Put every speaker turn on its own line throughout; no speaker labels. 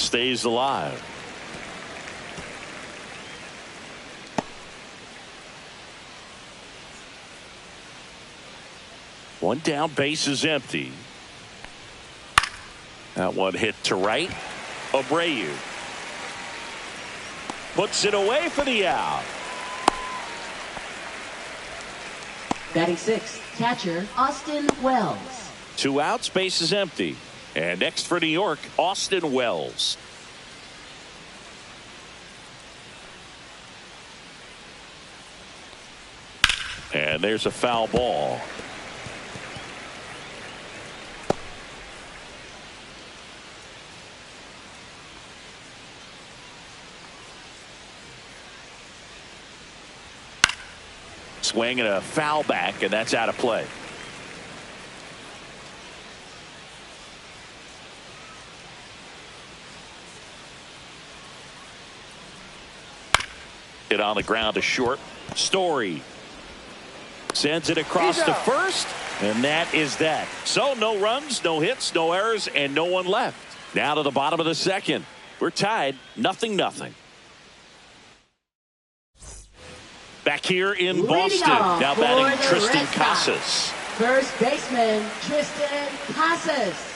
stays alive. One down, base is empty. That one hit to right. Abreu puts it away for the out.
Batting sixth, catcher Austin Wells.
2 outs, base is empty. And next for New York, Austin Wells. And there's a foul ball. Swing and a foul back, and that's out of play. Hit on the ground to short. Story sends it across to first, and that is that. So no runs, no hits, no errors, and no one left. Now to the bottom of the second. We're tied, 0-0. Back here in Boston, now batting Tristan Casas.
First baseman Tristan Casas.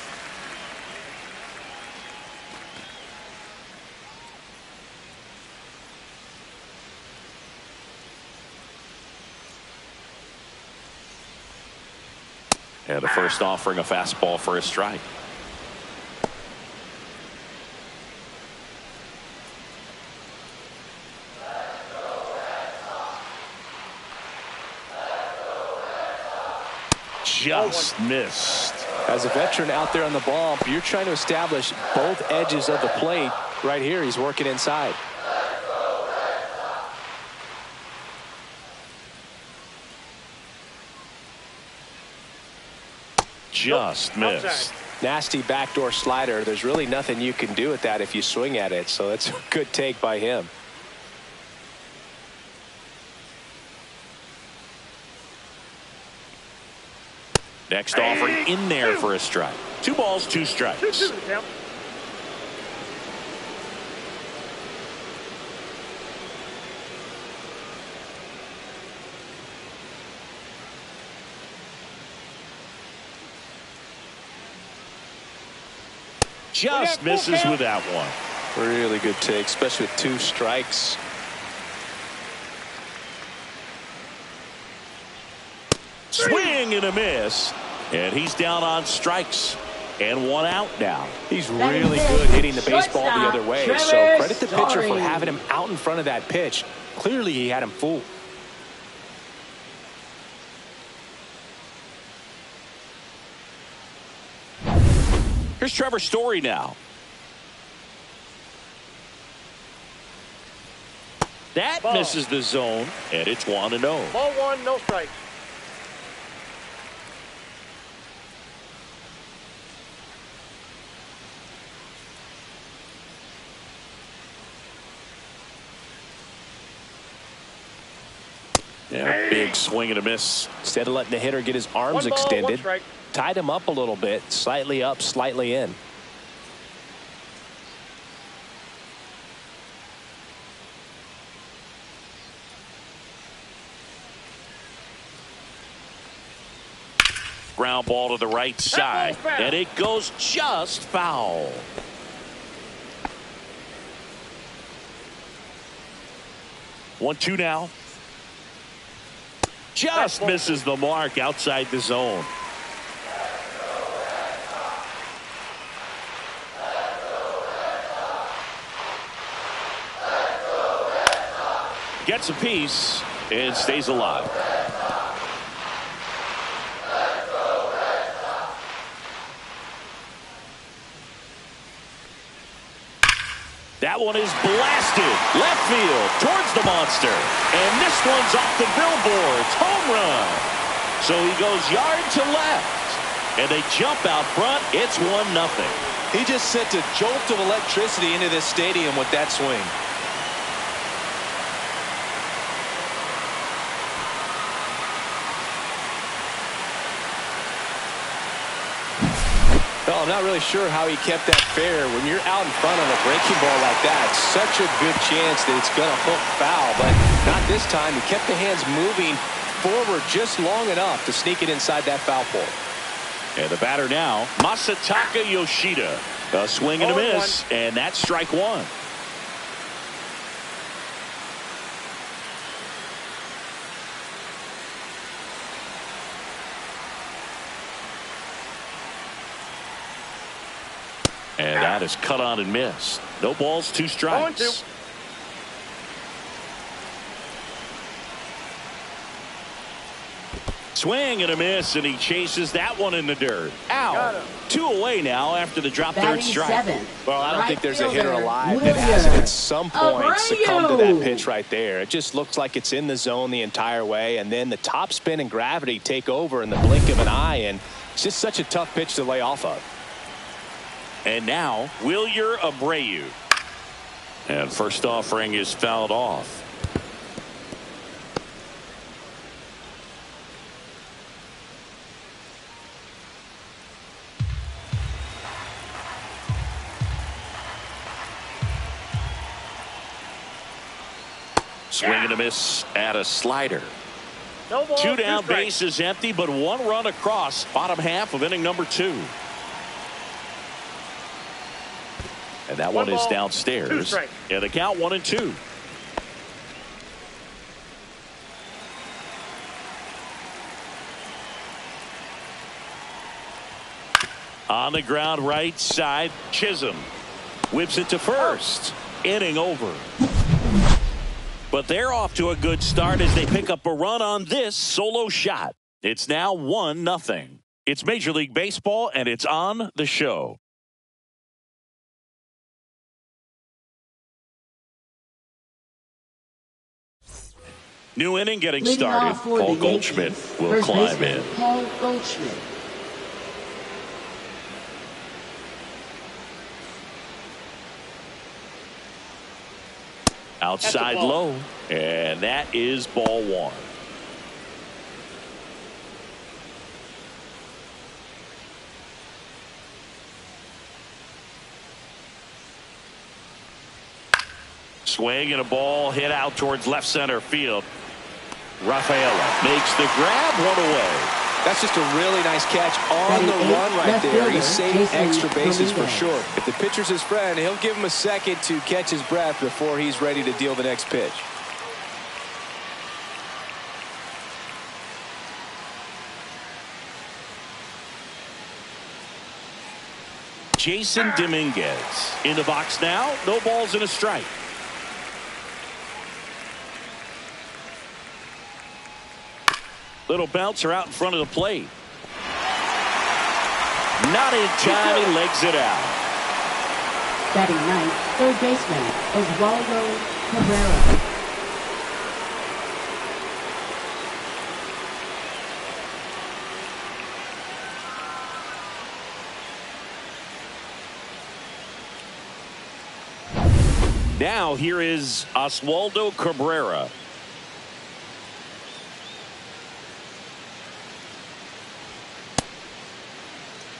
And the first offering a fastball for a strike. Just missed.
As a veteran out there on the ball, you're trying to establish both edges of the plate. Right here, he's working inside.
Just missed.
Nasty backdoor slider. There's really nothing you can do with that if you swing at it. So that's a good take by him.
Next offering in there for a strike. 2 balls, 2 strikes. Just misses with that one.
Really good take, especially with 2 strikes.
Swing and a miss. And he's down on strikes. And 1 out now.
He's really good hitting the baseball the other way. So credit the pitcher for having him out in front of that pitch. Clearly he had him fooled.
Here's Trevor Story now. That misses the zone, and it's 1-0.
Ball 1, no strikes.
Yeah, big swing and a miss.
Instead of letting the hitter get his arms extended, tied him up a little bit, slightly up, slightly in.
Ground ball to the right side, and it goes just foul. One, 2 now. Just misses the mark outside the zone. Gets a piece and stays alive. That one is blasted left field towards the monster, and this one's off the billboards. Home run. So he goes yard to left, and they jump out front. It's 1-0.
He just sent a jolt of electricity into this stadium with that swing.
Well,
not really sure how he kept that fair. When you're out in front on a breaking ball like that, such a good chance that it's going to hook foul, but not this time. He kept the hands moving forward just long enough to sneak it inside that foul pole.
And the batter now, Masataka Yoshida. A swing and a miss, and that's strike one. And that is cut on and missed. No balls, 2 strikes. Swing and a miss, and he chases that one in the dirt. Out. 2 away now after the drop third strike.
Well, I don't think there's a hitter alive that hasn't at some point succumbed to that pitch right there. It just looks like it's in the zone the entire way, and then the top spin and gravity take over in the blink of an eye, and it's just such a tough pitch to lay off of.
And now, Wilyer Abreu. And first offering is fouled off. Swing and a miss at a slider. 2 down, base is empty, but 1 run across. Bottom half of inning number 2. And that one is downstairs. And the count 1-2. On the ground right side, Chisholm whips it to first. Inning over. But they're off to a good start as they pick up a run on this solo shot. It's now 1-0. It's Major League Baseball, and it's on the show. New inning getting started. Paul Goldschmidt will climb in.
Paul Goldschmidt.
Outside low, and that is ball 1. Swing and a ball hit out towards left center field. Rafaela makes the grab, 1 away.
That's just a really nice catch on the run right there. He's saving extra bases for sure. If the pitcher's his friend, he'll give him a second to catch his breath before he's ready to deal the next pitch.
Jason Dominguez in the box now. No balls and a strike. Little bouncer out in front of the plate. Not in time. He legs it out.
Batting ninth, third baseman, Oswaldo Cabrera.
Now here is Oswaldo Cabrera.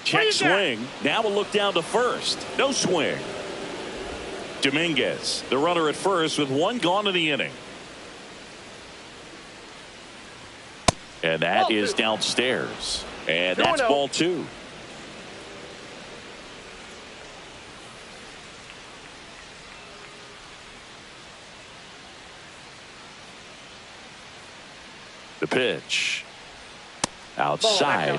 Check swing. Now we'll look down to first. No swing. Dominguez, the runner at first with 1 gone in the inning. And that is downstairs. And that's ball 2. The pitch. Outside.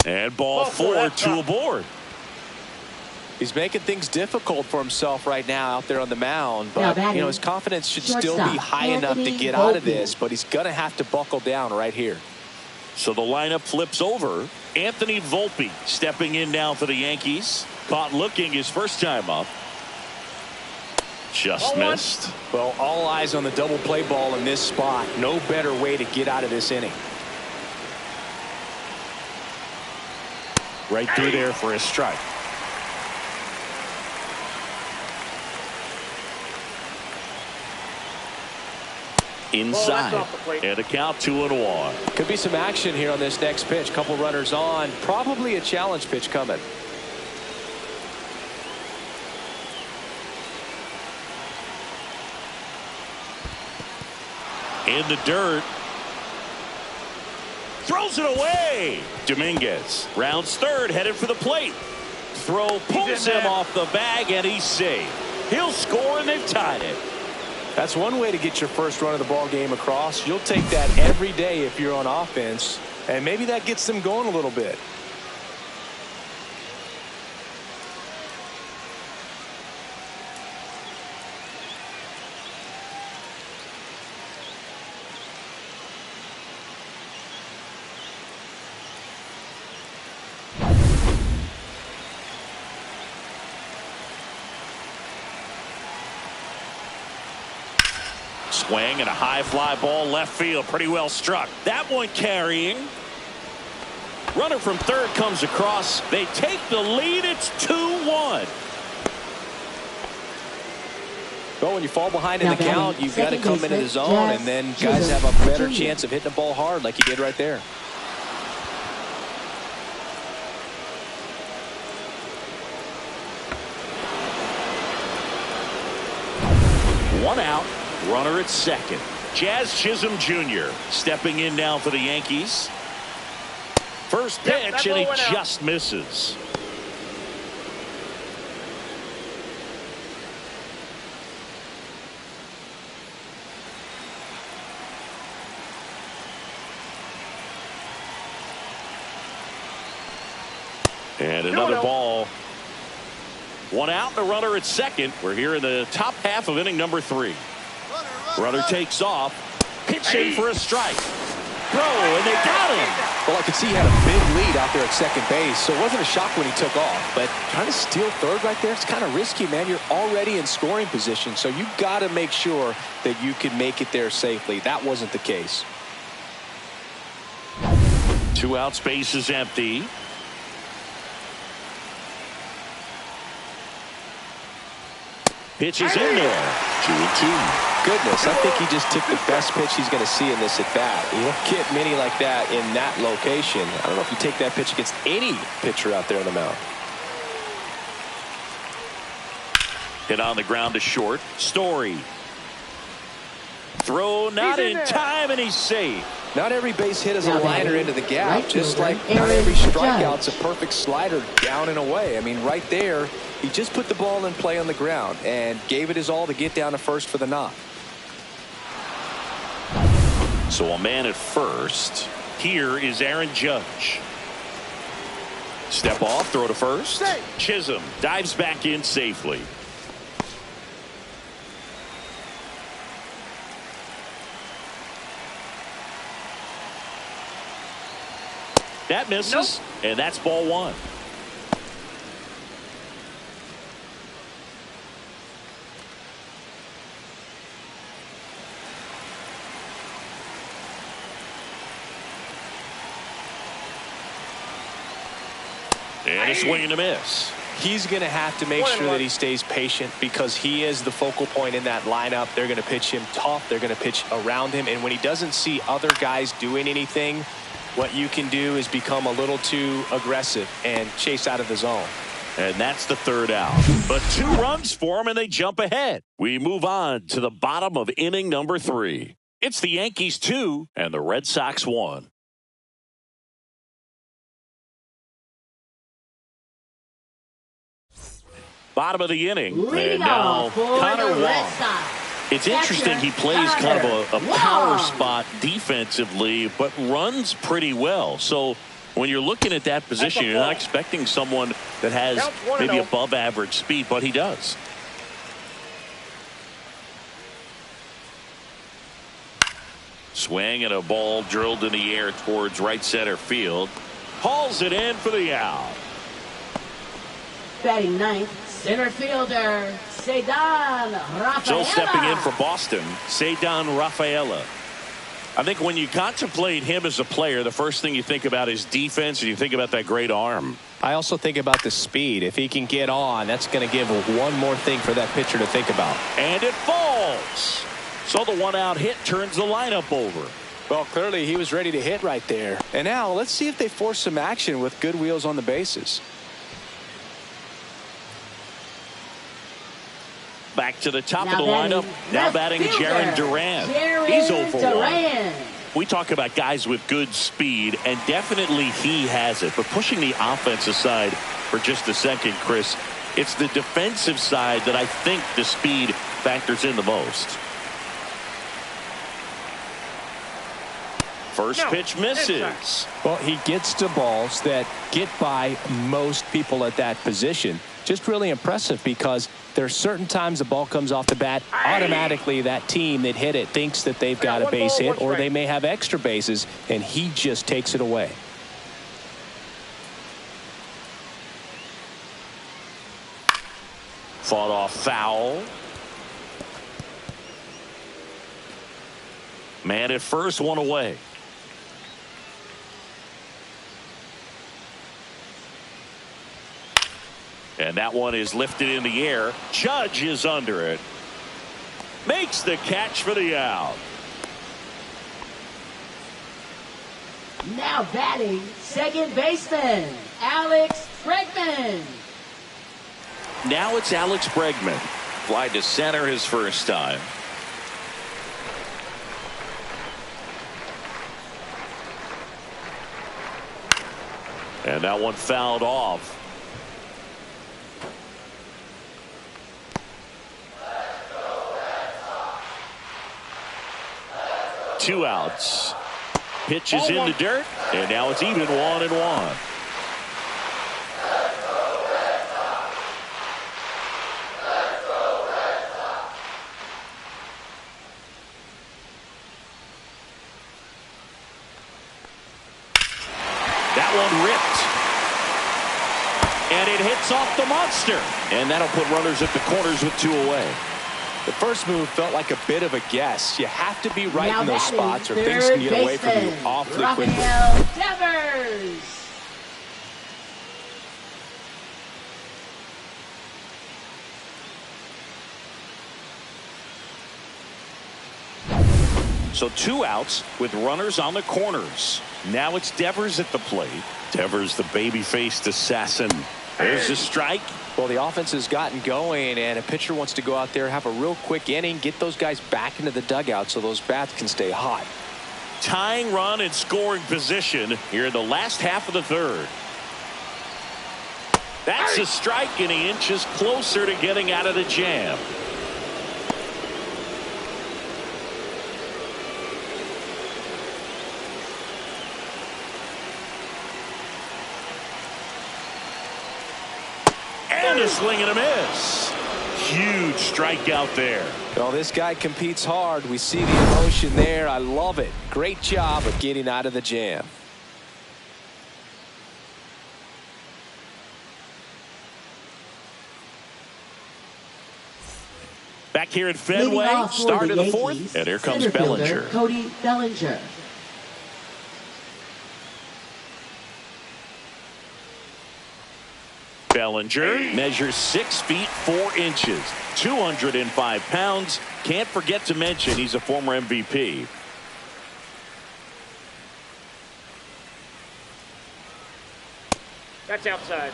And ball 4, 2 aboard.
He's making things difficult for himself right now out there on the mound, but you know his confidence should still be high enough to get out of this, but he's going to have to buckle down right here.
So the lineup flips over. Anthony Volpe stepping in now for the Yankees. Caught looking his first time up. Just missed.
Well, all eyes on the double play ball in this spot. No better way to get out of this inning.
Right through there for a strike. Inside. And a count 2-1.
Could be some action here on this next pitch. Couple runners on. Probably a challenge pitch coming.
In the dirt. Throws it away. Dominguez rounds third, headed for the plate. Throw pulls him off the bag, and he's safe. He'll score, and they've tied it.
That's one way to get your first run of the ball game across. You'll take that every day if you're on offense, and maybe that gets them going a little bit.
Swing and a high fly ball left field. Pretty well struck. That one carrying. Runner from third comes across. They take the lead. It's 2-1.
Well, when you fall behind in the count, you've got to come into the zone, and then guys have a better chance of hitting the ball hard like he did right there.
One out. Runner at second. Jazz Chisholm Jr. stepping in now for the Yankees. First pitch, and he just misses. And another ball. One out, the runner at second. We're here in the top half of inning number 3. Runner takes off. Pitch in for a strike. Throw, and they got him.
Well, I could see he had a big lead out there at second base, so it wasn't a shock when he took off. But trying to steal third right there, it's kind of risky, man. You're already in scoring position, so you've got to make sure that you can make it there safely. That wasn't the case.
2 out, space is empty. Pitch is in there. 2-2.
Goodness, I think he just took the best pitch he's going to see in this at bat. You don't get many like that in that location. I don't know if you take that pitch against any pitcher out there on the mound.
Hit on the ground to short. Story. Throw not in time, and he's safe.
Not every base hit is a liner into the gap, just like not every strikeout's a perfect slider down and away. I mean, right there, he just put the ball in play on the ground and gave it his all to get down to first for the knock.
So a man at first. Here is Aaron Judge. Step off, throw to first. Chisholm dives back in safely. That misses, and that's ball 1. And a swing and a miss.
He's going to have to make sure that he stays patient because he is the focal point in that lineup. They're going to pitch him tough. They're going to pitch around him. And when he doesn't see other guys doing anything, what you can do is become a little too aggressive and chase out of the zone.
And that's the 3rd out. But 2 runs for him, and they jump ahead. We move on to the bottom of inning number 3. It's the Yankees 2 and the Red Sox 1. Bottom of the inning. And now Connor Wong. It's interesting he plays kind of a power spot defensively, but runs pretty well. So when you're looking at that position, you're not expecting someone that has maybe above average speed, but he does. Swing and a ball drilled in the air towards right center field. Hauls it in for the out.
Batting ninth, center fielder, Ceddanne Rafaela.
Still stepping in for Boston, Ceddanne Rafaela. I think when you contemplate him as a player, the first thing you think about is defense, and you think about that great arm.
I also think about the speed. If he can get on, that's going to give one more thing for that pitcher to think about.
And it falls. So the one-out hit turns the lineup over.
Well, clearly he was ready to hit right there. And now let's see if they force some action with good wheels on the bases.
Back to the top of the lineup. Now batting Jarren Duran. He's 0 for 1. We talk about guys with good speed, and definitely he has it. But pushing the offense aside for just a second, Chris, it's the defensive side that I think the speed factors in the most. First pitch misses.
Well, he gets to balls that get by most people at that position. Just really impressive because there are certain times the ball comes off the bat, automatically that team that hit it thinks that they've got a base hit, or they may have extra bases, and he just takes it away.
Fought off foul. Man at first, one away. And that one is lifted in the air. Judge is under it. Makes the catch for the out.
Now batting, second baseman, Alex Bregman.
Now it's Alex Bregman. Fly to center his first time. And that one fouled off. Two outs. Pitch is in the dirt, and now it's even 1-1. That one ripped. And it hits off the monster. And that'll put runners at the corners with 2 away.
The first move felt like a bit of a guess. You have to be right in those spots or things can get away from you awfully quickly.
Devers.
So 2 outs with runners on the corners. Now it's Devers at the plate. Devers, the baby-faced assassin. There's a strike.
Well, the offense has gotten going, and a pitcher wants to go out there, have a real quick inning, get those guys back into the dugout so those bats can stay hot.
Tying run in scoring position here in the last half of the third. That's a strike, and he inches closer to getting out of the jam. And a swing and a miss. Huge strikeout there.
Well, this guy competes hard. We see the emotion there. I love it. Great job of getting out of the jam.
Back here at Fenway, start of the fourth, and here comes Bellinger.
Cody Bellinger.
Bellinger measures 6 feet 4 inches, 205 pounds. Can't forget to mention he's a former MVP.
That's outside.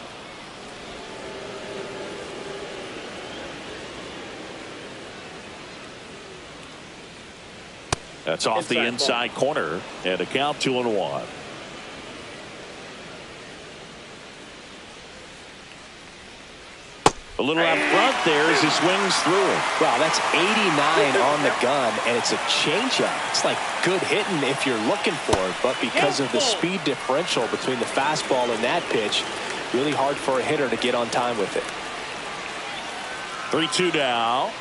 That's off the inside corner, and a count 2-1. A little out front there as he swings through it.
Wow, that's 89 on the gun, and it's a changeup. It's like good hitting if you're looking for it, but because of the speed differential between the fastball and that pitch, really hard for a hitter to get on time with it.
3-2 now.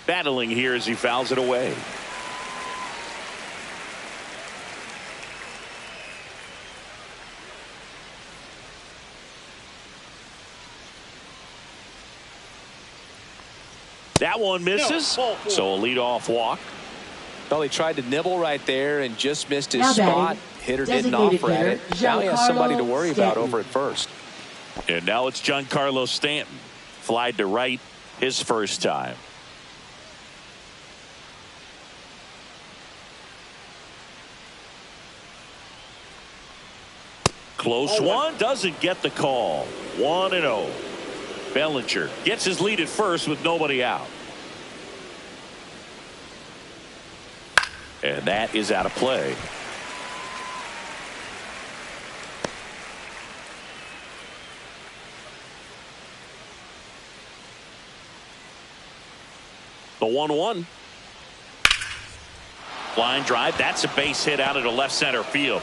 Battling here as he fouls it away. That one misses. So a leadoff walk.
Well, he tried to nibble right there and just missed his
Now
spot.
batting,
Hitter didn't
designated
offer at
hitter,
it. Now he has somebody to worry about
Stanton.
over at first.
And now it's Giancarlo Stanton. Flied to right his first time. Close one. Doesn't get the call. 1-0. Bellinger gets his lead at first with nobody out. And that is out of play. The 1-1. Line drive. That's a base hit out into left center field.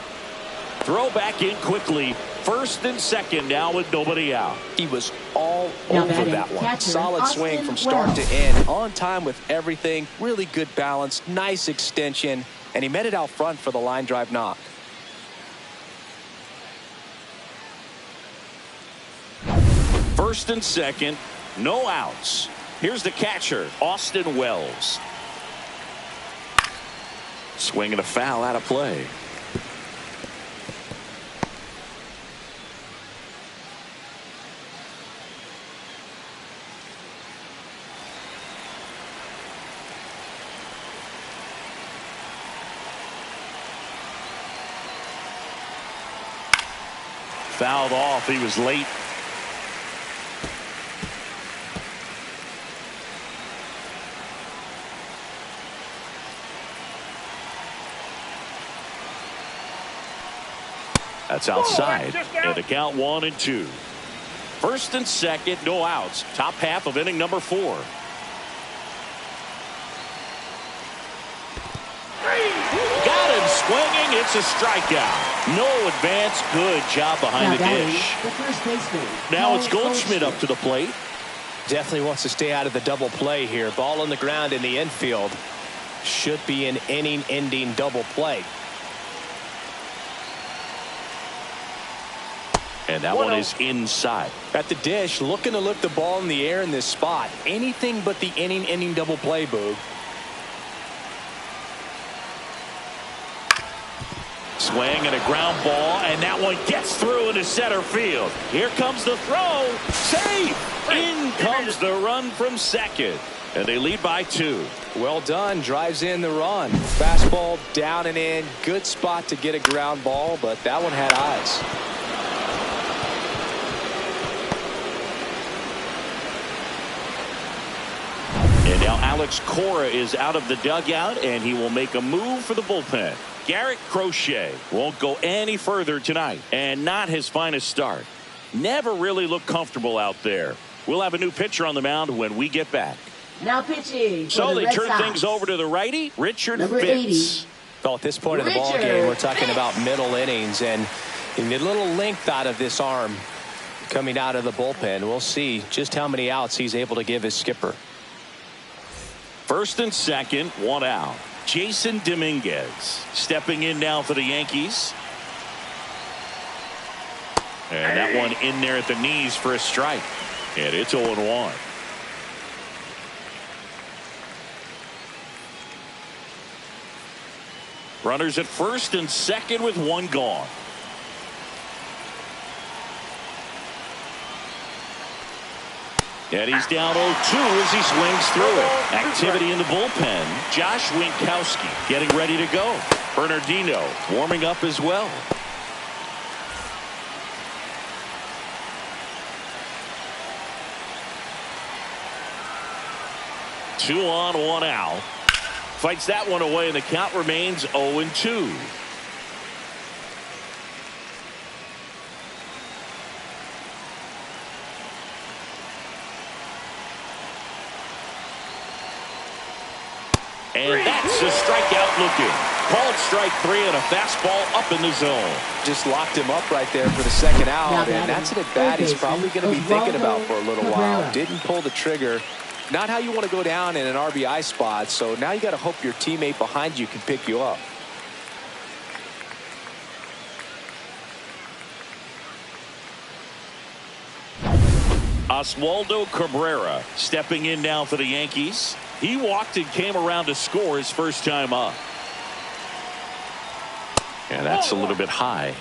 Throw back in quickly. First and second now with nobody out.
He was all
Now
over
batting,
that one.
catcher,
Solid swing
Austin
from start
Wells.
to end. On time with everything. Really good balance. Nice extension. And he met it out front for the line drive knock.
First and second. No outs. Here's the catcher, Austin Wells. Swinging a foul out of play. Fouled off. He was late. That's outside. And the count 1-2. First and second, no outs. Top half of inning number 4. Got him swinging. It's a strikeout. No advance. Good job behind the dish.
The first baseman.
Now it's Goldschmidt up to the plate.
Definitely wants to stay out of the double play here. Ball on the ground in the infield. Should be an inning-ending double play.
And that one is inside.
At the dish, looking to lift the ball in the air in this spot. Anything but the inning-ending double play, Boog.
Swing and a ground ball, and that one gets through into center field. Here comes the throw. Safe. In comes the run from second. And they lead by 2.
Well done. Drives in the run. Fastball down and in. Good spot to get a ground ball, but that one had eyes.
And now Alex Cora is out of the dugout, and he will make a move for the bullpen. Garrett Crochet won't go any further tonight, and not his finest start. Never really looked comfortable out there. We'll have a new pitcher on the mound when we get back.
Now pitching.
So they turn
Redsox.
things over to the righty, Richard
Number
Fitz.
80.
Well, at this point of the ball game, we're talking about middle innings, and you need a little length out of this arm coming out of the bullpen. We'll see just how many outs he's able to give his skipper.
First and second, 1 out. Jason Dominguez stepping in now for the Yankees. And that one in there at the knees for a strike. And it's 0-1. Runners at first and second with 1 gone. And he's down 0-2 as he swings through it. Activity in the bullpen. Josh Winkowski getting ready to go. Bernardino warming up as well. Two on, 1 out. Fights that one away, and the count remains 0-2. And that's a strikeout looking. Called strike 3 and a fastball up in the zone.
Just locked him up right there for the second out,
Now
and that's an at-bat he's probably going to be thinking about for a little while. Didn't pull the trigger. Not how you want to go down in an RBI spot, so now you got to hope your teammate behind you can pick you up.
Out Oswaldo Cabrera stepping in now for the Yankees. He walked and came around to score his first time up. And that's a little bit high.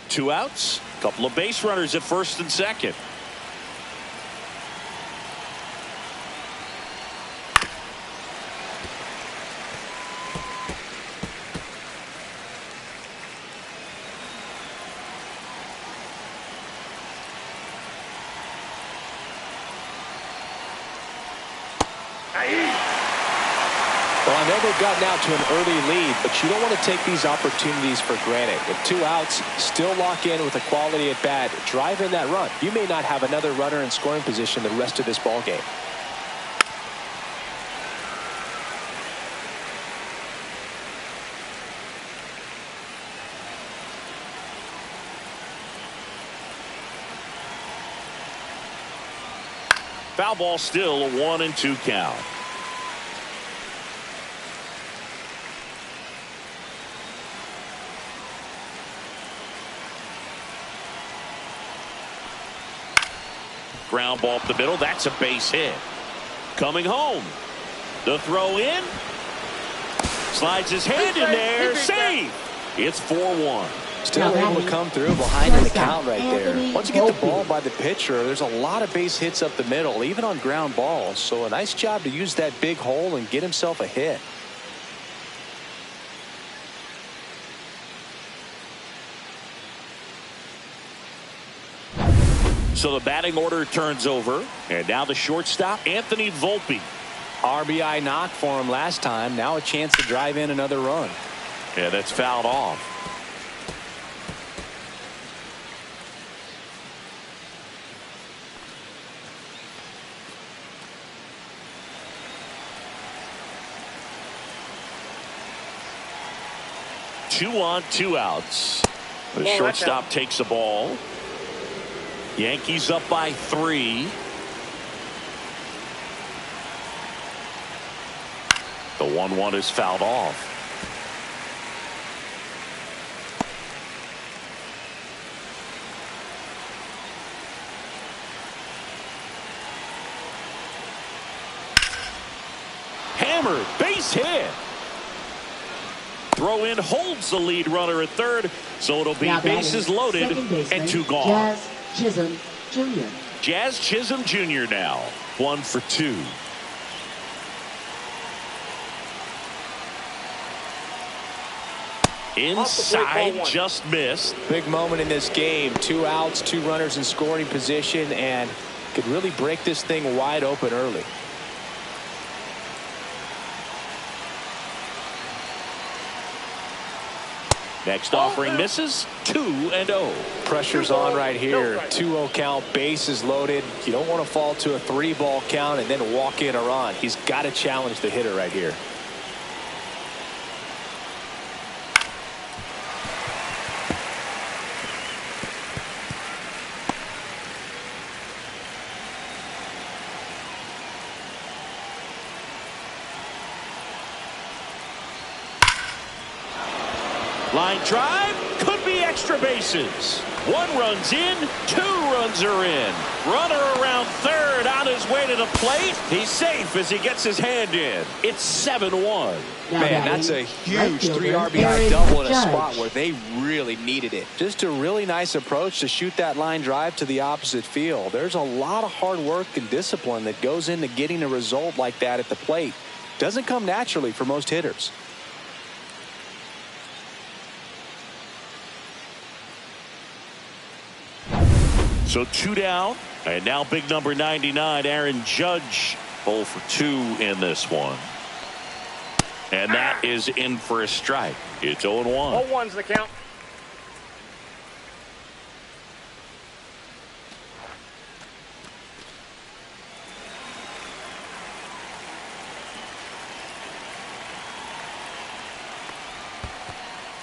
Two outs. Couple of base runners at first and second.
Well, I know they've gotten out to an early lead, but you don't want to take these opportunities for granted. With two outs, still lock in with a quality at bat, drive in that run. You may not have another runner in scoring position the rest of this ball game.
Foul ball, still a 1-2 count. Ground ball up the middle. That's a base hit. Coming home. The throw in. Slides his hand in there. Save. It's 4-1.
Still able to come through behind in the count right there. Once you get the ball by the pitcher, there's a lot of base hits up the middle, even on ground balls. So a nice job to use that big hole and get himself a hit.
So the batting order turns over. And now the shortstop, Anthony Volpe.
RBI knock for him last time. Now a chance to drive in another run.
Yeah, that's fouled off. Two on, two outs. The shortstop takes the ball. Yankees up by 3. The 1-1 is fouled off. Hammered, base hit. Throw in holds the lead runner at third, so it'll be bases loaded and 2 gone.
Jazz Chisholm Jr.
Jazz Chisholm Jr. now 1 for 2. Inside, just missed.
Big moment in this game. 2 outs, 2 runners in scoring position, and could really break this thing wide open early.
Next offering misses. 2-0.
Pressure's on right here. 2-0 count, bases loaded. You don't want to fall to a 3-ball count and then walk in a run. He's got to challenge the hitter right here.
Line drive, could be extra bases. 1 run's in, 2 runs are in. Runner around third on his way to the plate. He's safe as he gets his hand in. It's 7-1.
Man, that's a huge 3 RBI double in a spot where they really needed it. Just a really nice approach to shoot that line drive to the opposite field. There's a lot of hard work and discipline that goes into getting a result like that at the plate. Doesn't come naturally for most hitters.
So 2 down, and now big number 99, Aaron Judge, 0 for 2 in this one. And that is in for a strike. It's 0-1.
0-1's the count.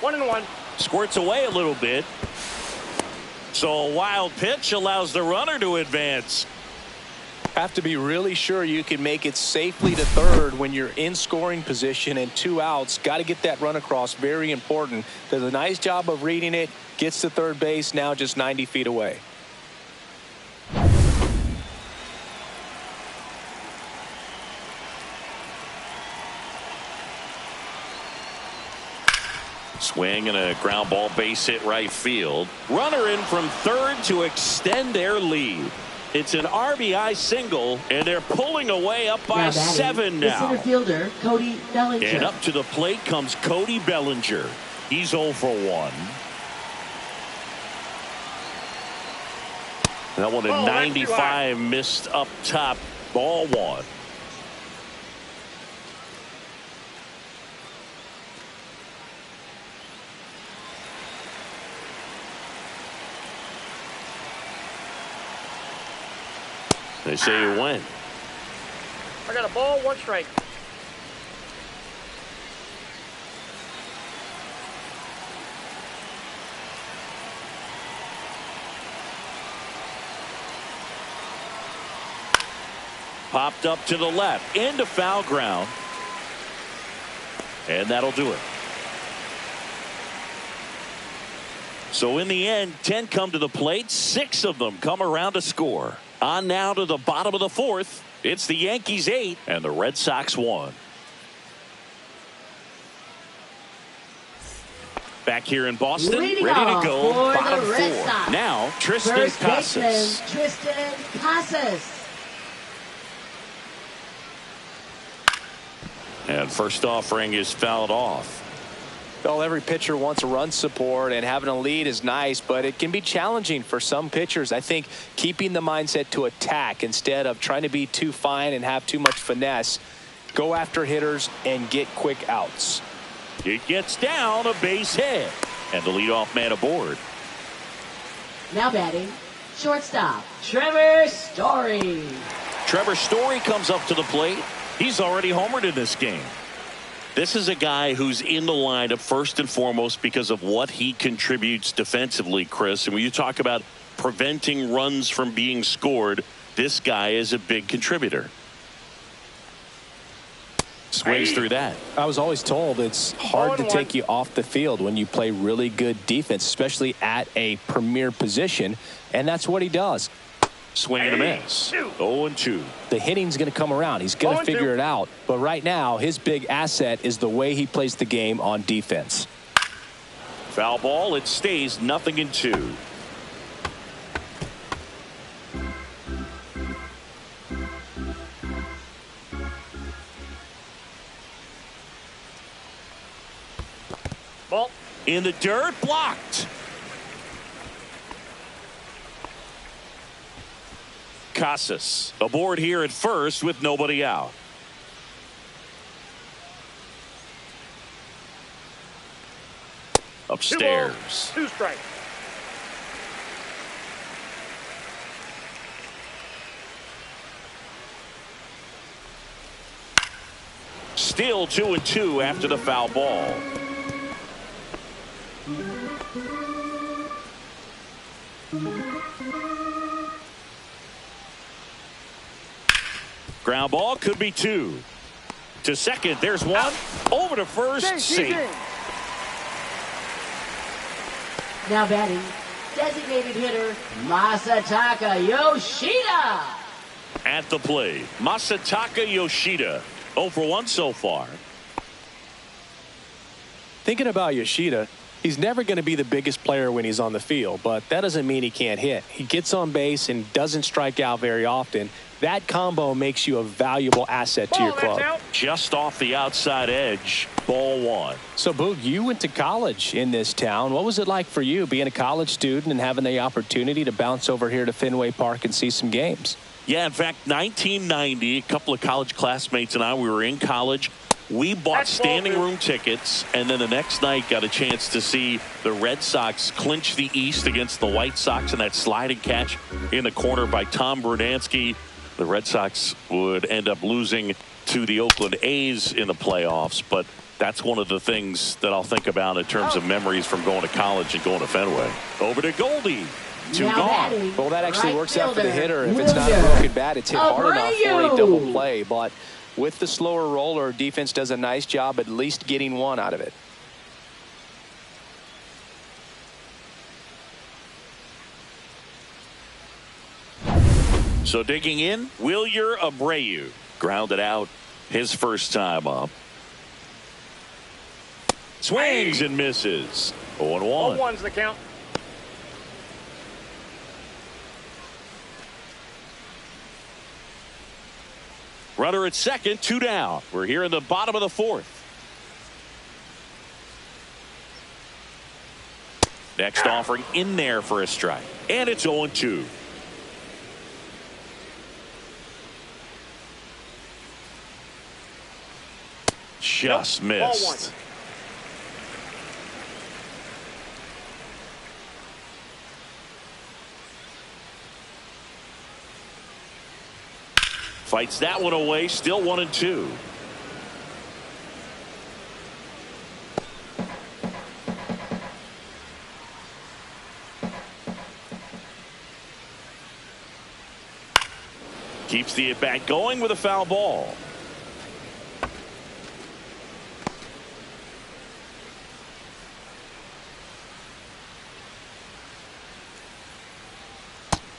One and one.
Squirts away a little bit. So a wild pitch allows the runner to advance.
Have to be really sure you can make it safely to third when you're in scoring position and 2 outs. Got to get that run across. Very important. Does a nice job of reading it. Gets to third base, now just 90 feet away.
Swing and a ground ball, base hit right field. Runner in from third to extend their lead. It's an RBI single, and they're pulling away up by 7 now.
The center fielder, Cody Bellinger.
And up to the plate comes Cody Bellinger. He's 0 for 1. That one at 95, missed up top. Ball 1. They say you win.
I got a ball, 1 strike.
Popped up to the left into foul ground, and that'll do it. So in the end, 10 come to the plate, 6 of them come around to score. On now to the bottom of the 4th. It's the Yankees 8 and the Red Sox 1. Back here in Boston, ready to go. Bottom 4. Now Tristan Casas.
Tristan Casas.
And first offering is fouled off.
Well, every pitcher wants a run support, and having a lead is nice, but it can be challenging for some pitchers. I think keeping the mindset to attack instead of trying to be too fine and have too much finesse. Go after hitters and get quick outs.
It gets down, a base hit, and the leadoff man aboard.
Now batting, shortstop, Trevor Story.
Trevor Story comes up to the plate. He's already homered in this game. This is a guy who's in the lineup first and foremost because of what he contributes defensively, Chris. And when you talk about preventing runs from being scored, this guy is a big contributor. Swings through that.
I was always told it's hard to take you off the field when you play really good defense, especially at a premier position, and that's what he does.
Swing and a miss. 0-2.
The hitting's going to come around. He's going to figure it out. But right now, his big asset is the way he plays the game on defense.
Foul ball. It stays 0-2.
Ball.
In the dirt, blocked. Casas aboard here at first with nobody out. Upstairs.
2 strikes.
Still 2-2 after the foul ball. Ground ball, could be 2. To second, there's 1. Over to first, safe.
Now batting, designated hitter, Masataka Yoshida.
At the plate, Masataka Yoshida. 0 for 1 so far.
Thinking about Yoshida, he's never going to be the biggest player when he's on the field, but that doesn't mean he can't hit. He gets on base and doesn't strike out very often. That combo makes you a valuable asset to your club.
Just off the outside edge, ball 1.
So, Boog, you went to college in this town. What was it like for you being a college student and having the opportunity to bounce over here to Fenway Park and see some games?
Yeah, in fact, 1990, a couple of college classmates and I, we were in college. We bought standing room tickets, and then the next night got a chance to see the Red Sox clinch the East against the White Sox, and that sliding catch in the corner by Tom Brunansky. The Red Sox would end up losing to the Oakland A's in the playoffs, but that's one of the things that I'll think about in terms of memories from going to college and going to Fenway. Over to Goldie. 2
Now
gone.
batting,
Well, that actually
right
works out for the
fielder,
hitter. If it's not a
Williams.
broken bat, it's hit hard enough for a double
Abreu.
play. But with the slower roller, defense does a nice job at least getting one out of it.
So digging in, Wilyer Abreu grounded out his first time up. Swings and misses. 0-1.
0-1's the count.
Runner at second, 2 down. We're here in the bottom of the 4th. Next offering in there for a strike. And it's 0-2. Just missed. Fights that one away. Still 1-2. Keeps the at-bat going with a foul ball.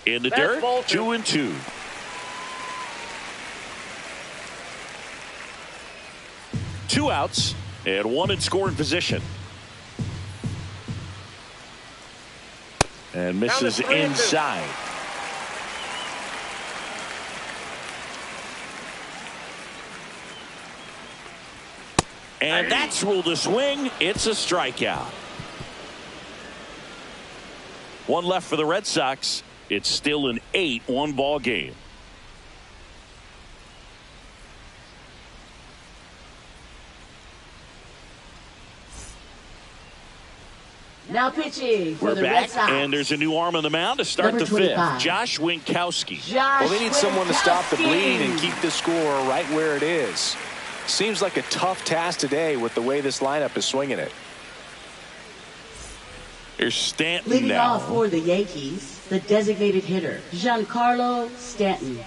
In the dirt, 2-2. Two outs and one in scoring position. And misses inside. And that's ruled a swing. It's a strikeout. One left for the Red Sox. It's still an 8-1 ball game.
Now pitching for
We're
the
back,
Red Sox.
and there's a new arm on the mound to start
Number
the 5th.
25.
Josh Winkowski.
Well, they need someone to stop the bleeding and keep the score right where it is. Seems like a tough task today with the way this lineup is swinging it.
Here's Stanton
Leading
now.
off for the Yankees, the designated hitter, Giancarlo Stanton.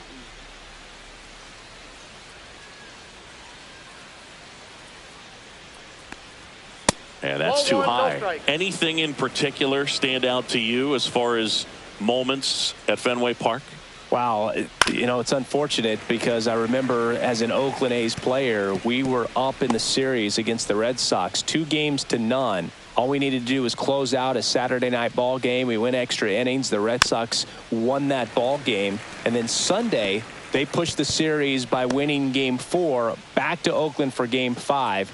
Yeah, that's too
0-1, no
high.
strike.
Anything in particular stand out to you as far as moments at Fenway Park?
Wow, you know, it's unfortunate because I remember as an Oakland A's player, we were up in the series against the Red Sox 2-0. All we needed to do was close out a Saturday night ball game. We went extra innings. The Red Sox won that ball game. And then Sunday, they pushed the series by winning Game 4 back to Oakland for Game 5.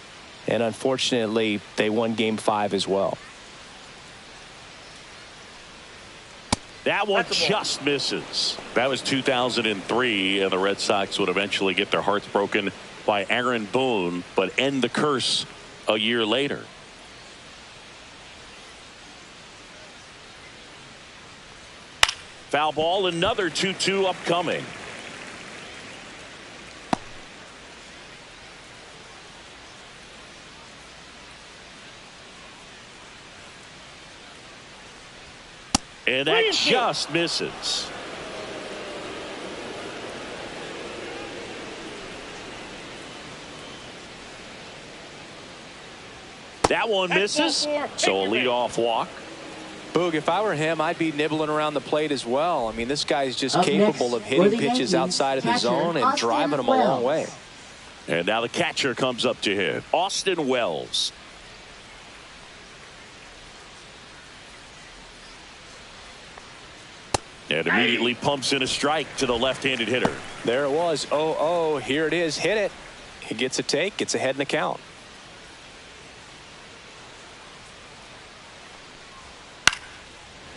And unfortunately, they won Game 5 as well.
That one just misses. That was 2003, and the Red Sox would eventually get their hearts broken by Aaron Boone, but end the curse a year later. Foul ball, another 2-2 upcoming. And that just misses. That one misses. So a leadoff walk.
Boog, if I were him, I'd be nibbling around the plate as well. I mean, this guy's just
Up
capable
next
of
for
hitting
the
pitches
Yankees,
outside of the
catcher,
zone and
Austin
driving them a long way.
Wells.
And now the catcher comes up to hit. Austin Wells. And immediately pumps in a strike to the left-handed hitter.
There it was. 0-0. Here it is. Hit it. He gets a take. Gets ahead in the count.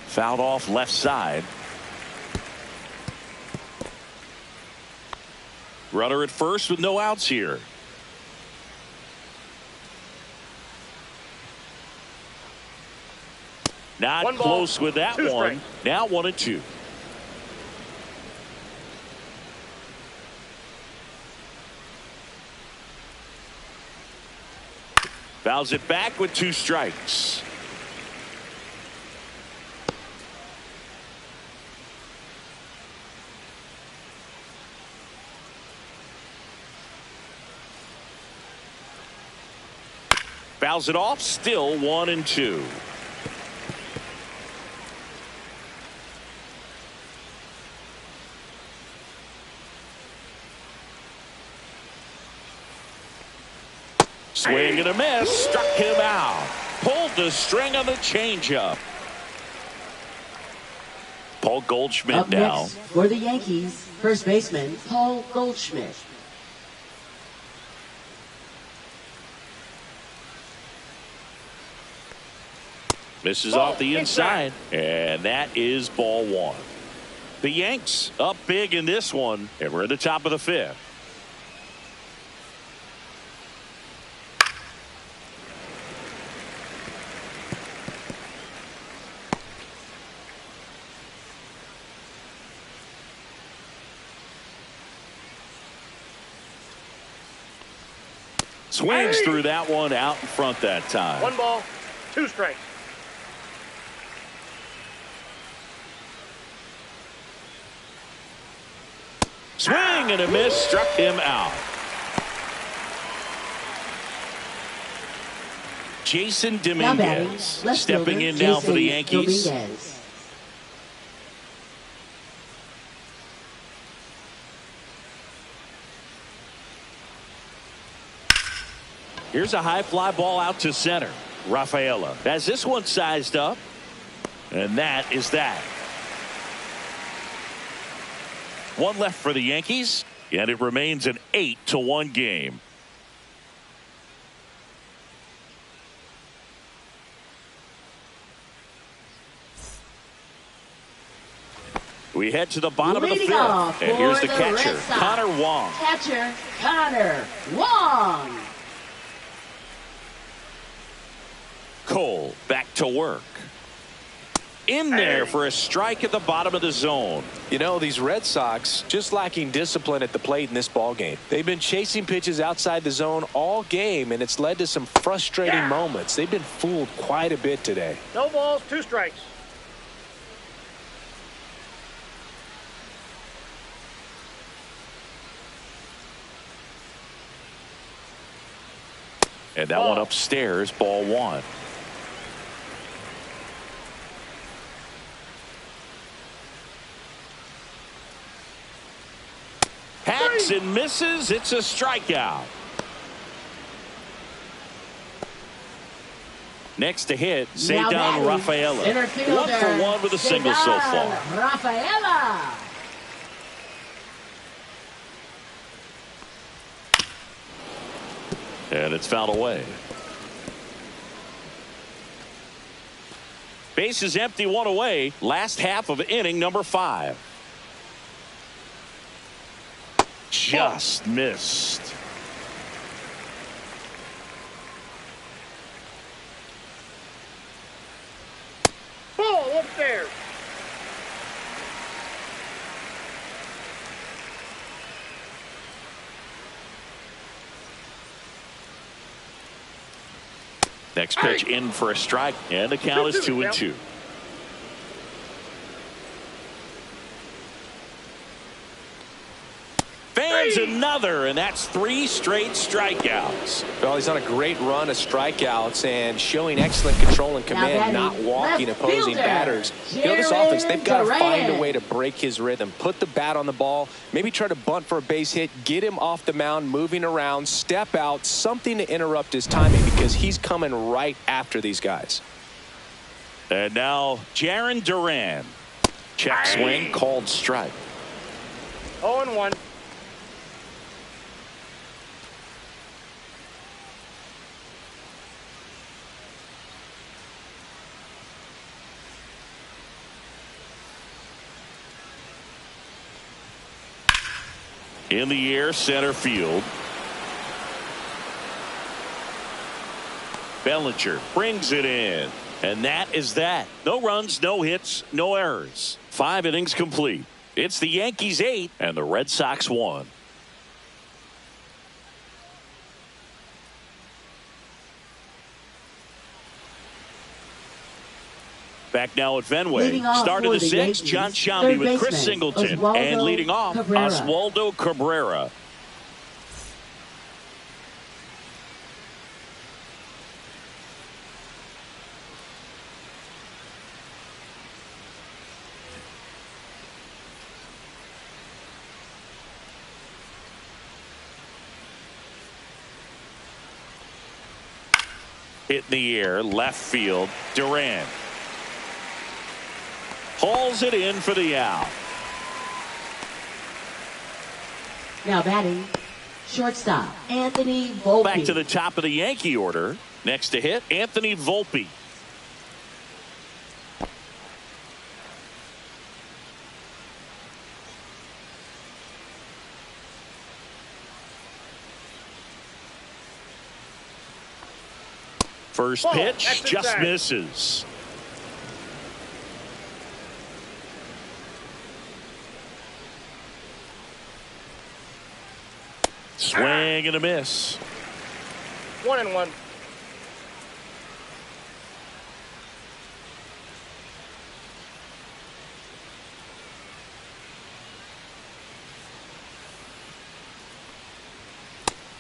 Fouled off left side. Runner at first with no outs here. Not
One ball,
close with that
2
one.
strikes.
Now 1-2. Fouls it back with 2 strikes. Fouls it off. Still 1-2. Swing and a miss. Struck him out. Pulled the string on the changeup. Paul Goldschmidt
Up
now.
next for the Yankees, first baseman Paul Goldschmidt.
Misses off the inside, and that is ball one. The Yanks up big in this one, and we're at the top of the fifth. Swings through that one out in front that time.
1 ball, 2 strikes.
Swing and a miss. Struck him out. Jason Dominguez stepping in now for the Yankees.
Dominguez.
Here's a high fly ball out to center. Rafaela has this one sized up, and that is that. One left for the Yankees, and it remains an 8-1 game. We head to the bottom of the
Leading
fifth,
off
and here's the
for
catcher,
Redsox.
Connor Wong.
Catcher Connor Wong.
Cole back to work. In there for a strike at the bottom of the zone.
You know, these Red Sox just lacking discipline at the plate in this ball game. They've been chasing pitches outside the zone all game, and it's led to some frustrating moments. They've been fooled quite a bit today.
No balls, 2 strikes.
And that one upstairs, ball one. Hacks and misses. It's a strikeout. Next to hit, Cedar Rafaela. 1 for 1 with a single so far.
Rafaela.
And it's fouled away. Base is empty, 1 away. Last half of inning number 5. Just missed.
Ball upstairs.
Next pitch in for a strike, and the count is 2-2. Fans another, and that's 3 straight strikeouts.
Well, he's on a great run of strikeouts and showing excellent control and command, not walking opposing batters. You know, this offense, they've got to find a way to break his rhythm, put the bat on the ball, maybe try to bunt for a base hit, get him off the mound, moving around, step out, something to interrupt his timing because he's coming right after these guys.
And now Jarren Duran. Check swing, called strike.
0-1.
In the air, center field. Bellinger brings it in. And that is that. No runs, no hits, no errors. 5 innings complete. It's the Yankees 8 and the Red Sox 1. Back now at Fenway. Start of the 6th, John Sciambi with Chris Singleton. And leading off, Oswaldo Cabrera. Hit in the air, left field, Duran. Hauls it in for the out.
Now batting, shortstop, Anthony Volpe.
Back to the top of the Yankee order. Next to hit, Anthony Volpe. First pitch just misses. Swing and a miss.
1-1.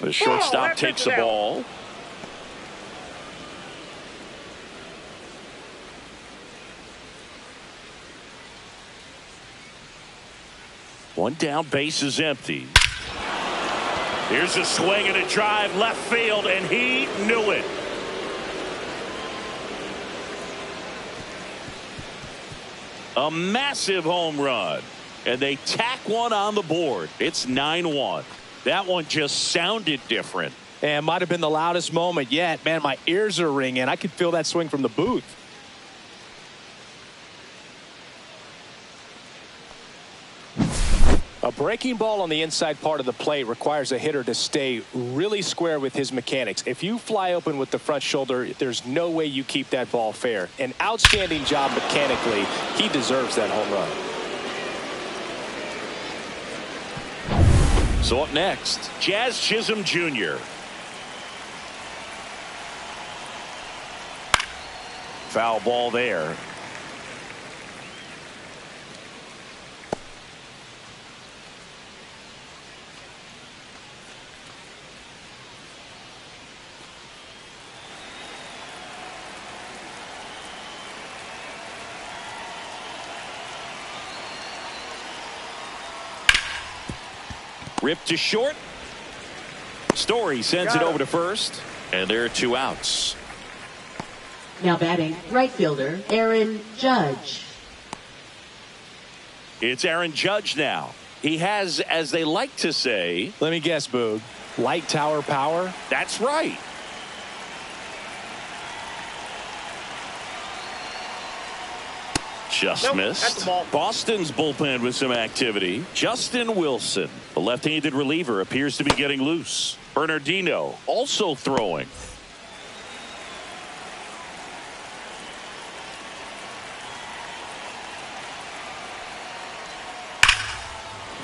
The shortstop takes the ball. One down, base is empty. Here's a swing and a drive left field, and he knew it. A massive home run, and they tack one on the board. It's 9-1. That one just sounded different.
And might have been the loudest moment yet. Man, my ears are ringing. I could feel that swing from the booth. A breaking ball on the inside part of the plate requires a hitter to stay really square with his mechanics. If you fly open with the front shoulder, there's no way you keep that ball fair. An outstanding job mechanically. He deserves that home run.
So up next, Jazz Chisholm Jr. Foul ball there. Ripped to short. Story sends it over to first, and there are two outs.
Now batting, right fielder, Aaron Judge.
It's Aaron Judge now. He has, as they like to say,
let me guess, Boog, light tower power?
That's right. Just missed. Boston's bullpen with some activity. Justin Wilson, the left-handed reliever, appears to be getting loose. Bernardino also throwing.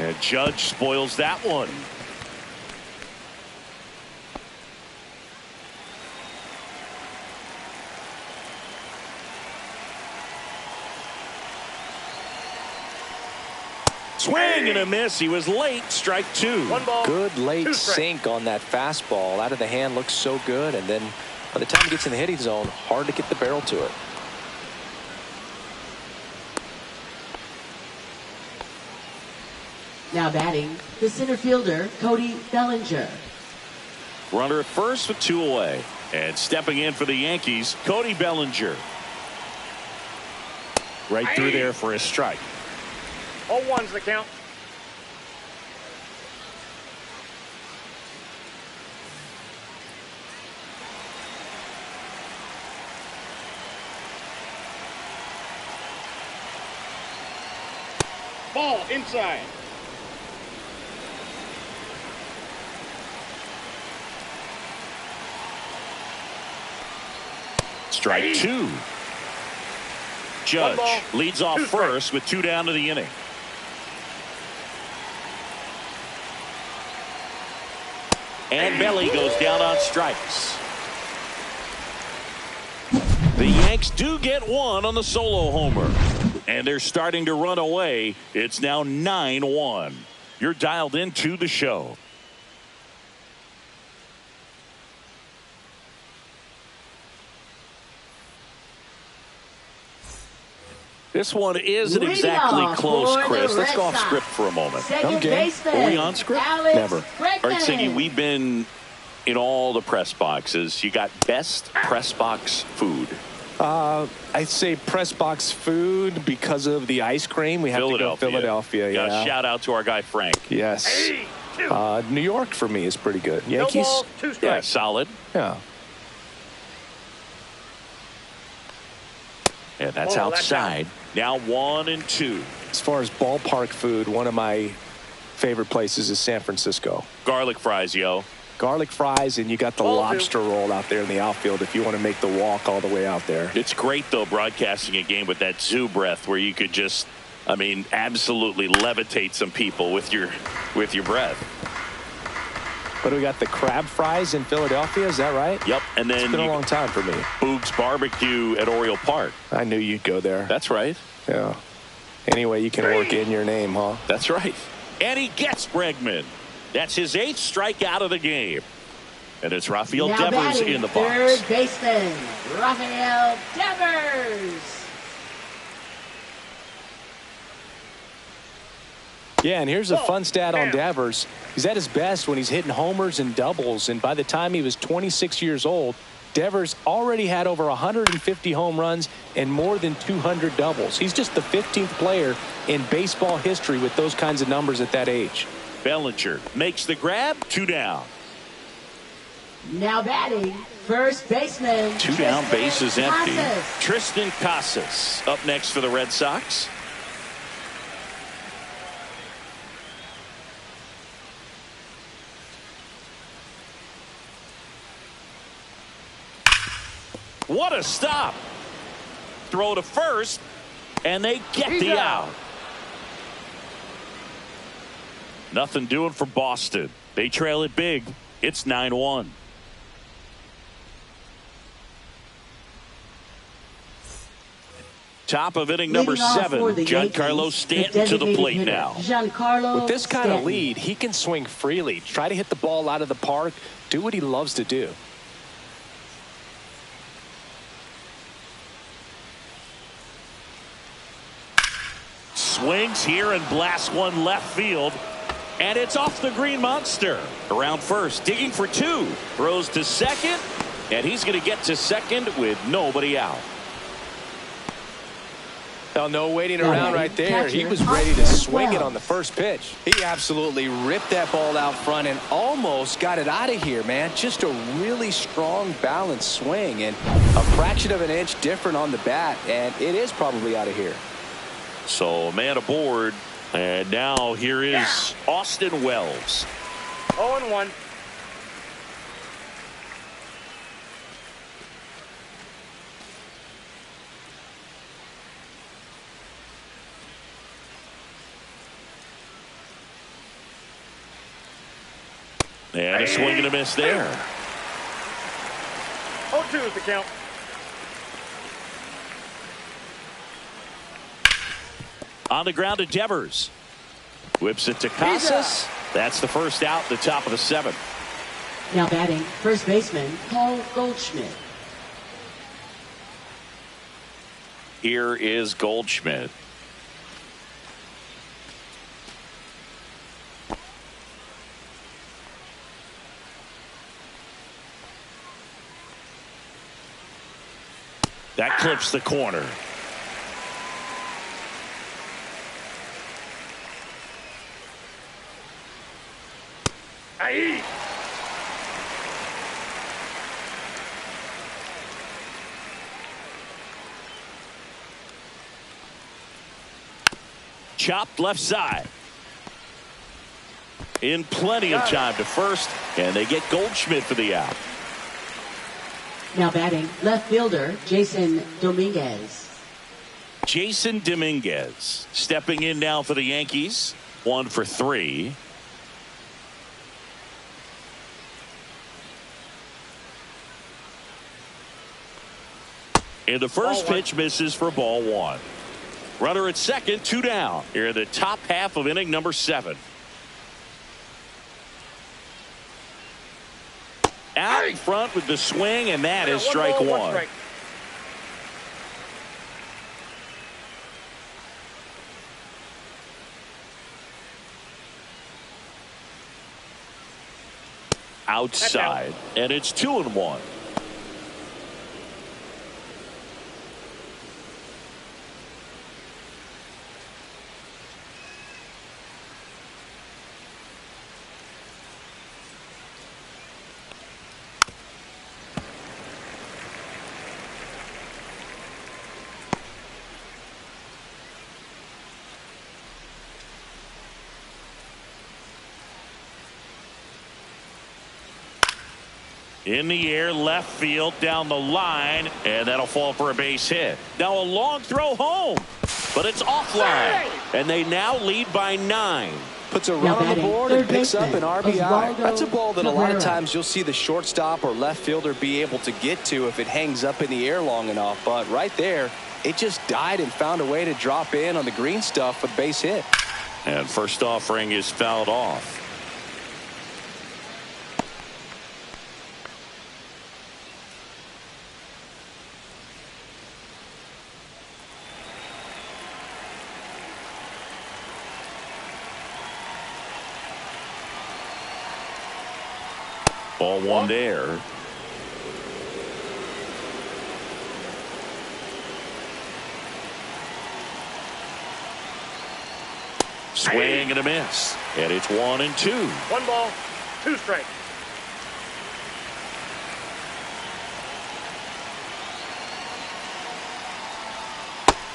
And Judge spoils that one. Swing and a miss. He was late. Strike two.
Good late sink on that fastball. Out of the hand looks so good. And then by the time he gets in the hitting zone, hard to get the barrel to it.
Now batting, the center fielder, Cody Bellinger.
Runner at first with two away. And stepping in for the Yankees, Cody Bellinger. Right through there for a strike.
0-1's the count. Ball inside.
Strike two. Judge leads off first with two down to the inning. And Belly goes down on strikes. The Yanks do get one on the solo homer. And they're starting to run away. It's now 9-1. You're dialed into the show. This one isn't exactly close, Chris. Let's go off script for a moment.
I'm game.
Are we on script?
Alex
Never. All right, Siggy, we've been in all the press boxes. You got best press box food.
I'd say press box food because of the ice cream. We have to go Philadelphia.
Got
Yeah.
a shout out to our guy Frank.
Yes. New York for me is pretty good. Yankees.
No balls, 2
Yeah,
strikes.
solid.
Yeah.
And that's outside. Now 1-2.
As far as ballpark food, one of my favorite places is San Francisco.
Garlic fries, yo.
Garlic fries, and you got the
Ball
lobster roll out there in the outfield if you want to make the walk all the way out there.
It's great, though, broadcasting a game with that zoo breath where you could just, I mean, absolutely levitate some people with your breath.
But we got the crab fries in Philadelphia, is that right?
Yep, and then
It's been a long time for me.
Boog's Barbecue at Oriole Park.
I knew you'd go there.
That's right.
Yeah. Anyway, you can work in your name, huh?
That's right. And he gets Bregman. That's his 8th strikeout of the game. And it's Rafael
Now
Devers
batting,
in the
third
box.
baseman, Rafael Devers.
Yeah, and here's a fun stat on Devers. He's at his best when he's hitting homers and doubles, and by the time he was 26 years old, Devers already had over 150 home runs and more than 200 doubles. He's just the 15th player in baseball history with those kinds of numbers at that age.
Bellinger makes the grab. 2 down.
Now batting, first baseman.
2 down,
Tristan
base is empty.
Casas.
Tristan Casas up next for the Red Sox. What a stop. Throw to first, and they get
He's
the
out.
out. Nothing doing for Boston. They trail it big. It's 9-1. Top of inning number
Leading off
7.
for the
Giancarlo
Yankees,
Stanton to the
designated
plate
hitter,
now.
Giancarlo
With this kind of
Stanton.
lead, he can swing freely, try to hit the ball out of the park, do what he loves to do.
Swings here and blasts one left field. And it's off the Green Monster. Around first, digging for 2. Throws to second. And he's going to get to second with nobody out.
Oh, no waiting
Now
around
batting,
right there. He
catcher,
was ready to swing it
Wells.
on the first pitch.
He absolutely ripped that ball out front and almost got it out of here, man. Just a really strong, balanced swing, and a fraction of an inch different on the bat, and it is probably out of here.
So a man aboard. And now here is Austin Wells.
0-1.
And a swing and a miss there.
0-2 is the count.
On the ground to Devers. Whips it to Casas. That's the first out, the top of the 7th.
Now batting, first baseman, Paul Goldschmidt.
Here is Goldschmidt. That clips the corner.
Aye.
Chopped left side. In plenty of time to first, and they get Goldschmidt for the out.
Now batting, left fielder, Jason Dominguez.
Jason Dominguez stepping in now for the Yankees. 1 for 3. And the first pitch misses for ball 1. Runner at second, 2 down. Here in the top half of inning number 7. Out in front with the swing, and that is strike
1 ball, 1
1.
strike.
outside, and it's 2-1. In the air, left field, down the line, and that'll fall for a base hit. Now a long throw home, but it's offline, and they now lead by 9.
Puts a run on the board and picks up an RBI. That's a ball that a lot of times you'll see the shortstop or left fielder be able to get to if it hangs up in the air long enough. But right there, it just died and found a way to drop in on the green stuff with base hit.
And first offering is fouled off. Ball one there. Swing and a miss. And it's 1-2.
1 ball, 2 strikes.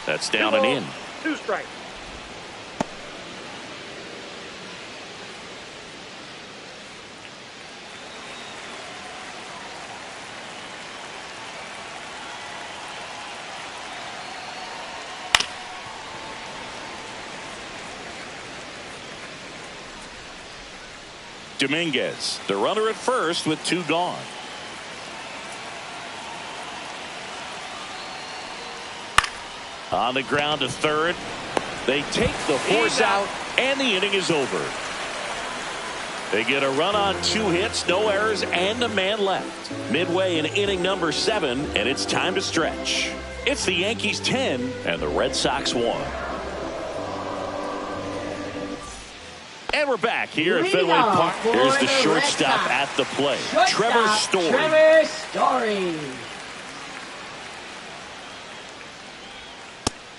That's down and in.
2 strikes.
Dominguez, the runner at first with 2 gone. On the ground to third. They take the force out, and the inning is over. They get a run on 2 hits, no errors, and a man left. Midway in inning number 7, and it's time to stretch. It's the Yankees 10 and the Red Sox 1. And we're back here at Fenway Park. Here's the shortstop at the plate, Trevor Story.
Trevor Story.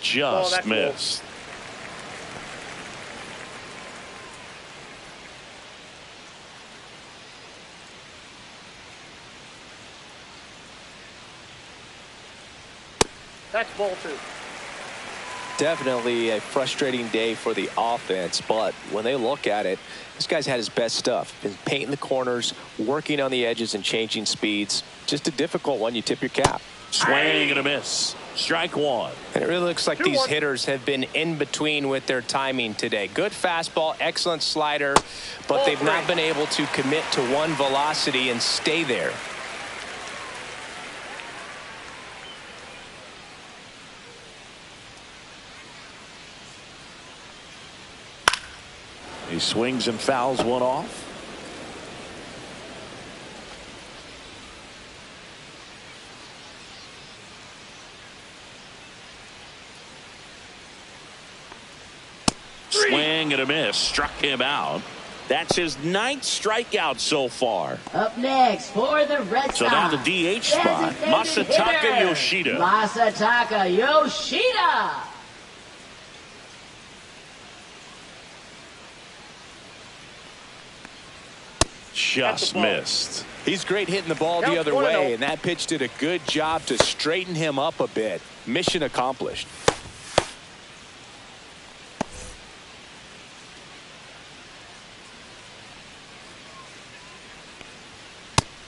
Just missed.
That's ball 2.
Definitely a frustrating day for the offense, but when they look at it, this guy's had his best stuff. Been painting the corners, working on the edges and changing speeds. Just a difficult one. You tip your cap.
Swing and a miss. Strike 1.
And it really looks like these hitters have been in between with their timing today. Good fastball, excellent slider, but they've not been able to commit to one velocity and stay there.
He swings and fouls one off. Swing and a miss. Struck him out. That's his 9th strikeout so far.
Up next for the Red Sox.
So now the DH spot, Masataka Yoshida.
Masataka Yoshida.
Just missed.
He's great hitting the ball the other way, and that pitch did a good job to straighten him up a bit. Mission accomplished.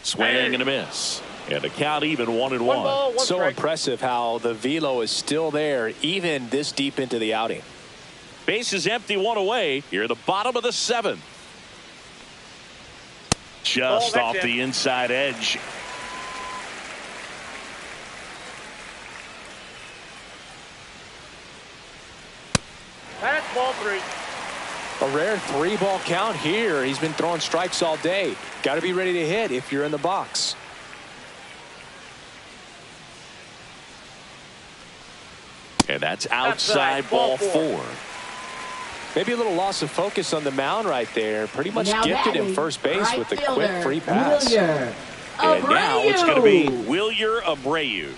Swing and a miss. And a count even 1-1.
So impressive how the velo is still there even this deep into the outing.
Base is empty, 1 away. Here at the bottom of the 7th. Just off the inside edge.
That's ball 3.
A rare 3-ball count here. He's been throwing strikes all day. Got to be ready to hit if you're in the box.
And that's outside ball 4.
Maybe a little loss of focus on the mound right there. Pretty much
Now
gifted him
batting,
first base
right
with a
fielder,
quick free pass.
Wilyer
And now it's going to be
Abreu.
Wilyer Abreu.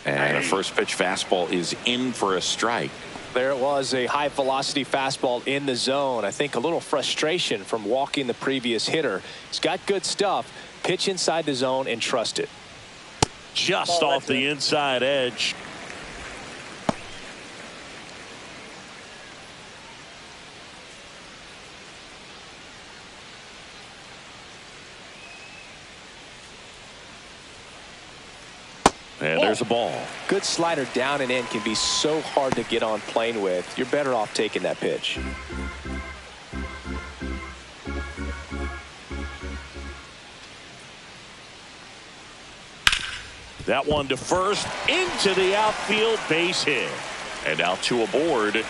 And a first pitch fastball is in for a strike.
There it was, a high velocity fastball in the zone. I think a little frustration from walking the previous hitter. He's got good stuff. Pitch inside the zone and trust it.
Just off the inside edge. And there's a ball.
Good slider down and in can be so hard to get on plane with. You're better off taking that pitch.
That one to first, into the outfield, base hit. And now 2 aboard.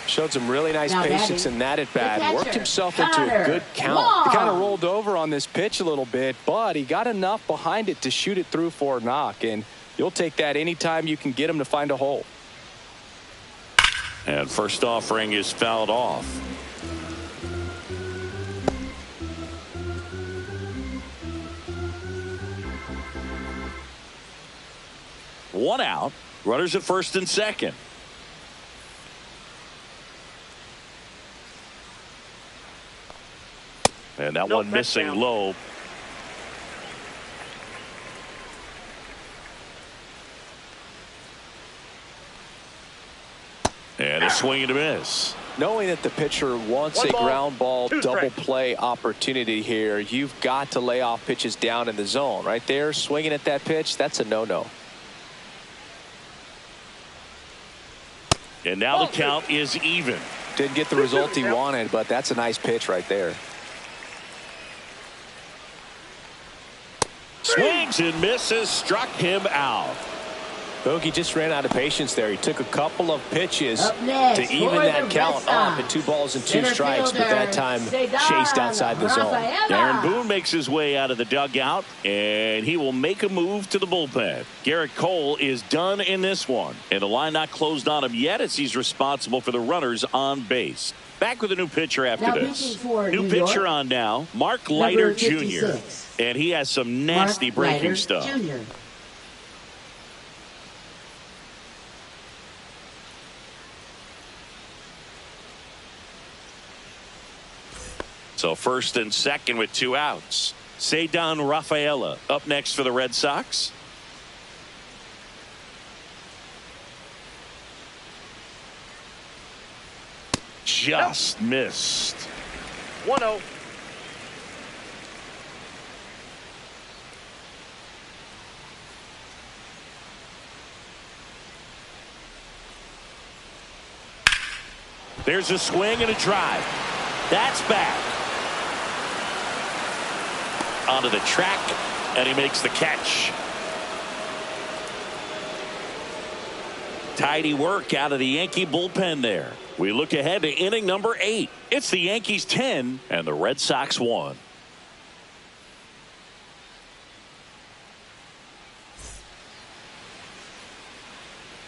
Showed some really nice
Now
patience
batting,
in that at bat.
the
Worked
catcher,
himself into a
Connor
good count.
Long.
He kind of rolled over on this pitch a little bit, but he got enough behind it to shoot it through for a knock. And you'll take that anytime you can get him to find a hole.
And first offering is fouled off. One out. Runners at first and second. And that one missing
touchdown.
low. And a swing and a miss.
Knowing that the pitcher wants
One
a
ball,
ground ball
2
double
strikes.
play opportunity here, you've got to lay off pitches down in the zone. Right there, swinging at that pitch, that's a no-no.
And now the count is even.
Didn't get the result he wanted, but that's a nice pitch right there.
Swings and misses, struck him out.
Bogey just ran out of patience there. He took a couple of pitches
Up next,
to even
for
that
the
count
Redsox,
up at 2 balls and 2
center
strikes, but that time
fielder,
chased outside the zone.
Rafaela.
Darren Boone makes his way out of the dugout, and he will make a move to the bullpen. Garrett Cole is done in this one, and the line not closed on him yet as he's responsible for the runners on base. Back with a new pitcher after
Now
this.
pitching for
New
New
pitcher
York,
on now, Mark
number
Leiter Jr.
56.
And he has some nasty
Mark
breaking
Leiter
stuff.
Jr.
So first and second with 2 outs. Ceddanne Rafaela up next for the Red Sox. Just missed.
1-0.
There's a swing and a drive. That's back. Onto the track, and he makes the catch. Tidy work out of the Yankee bullpen there. We look ahead to inning number 8. It's the Yankees 10 and the Red Sox 1.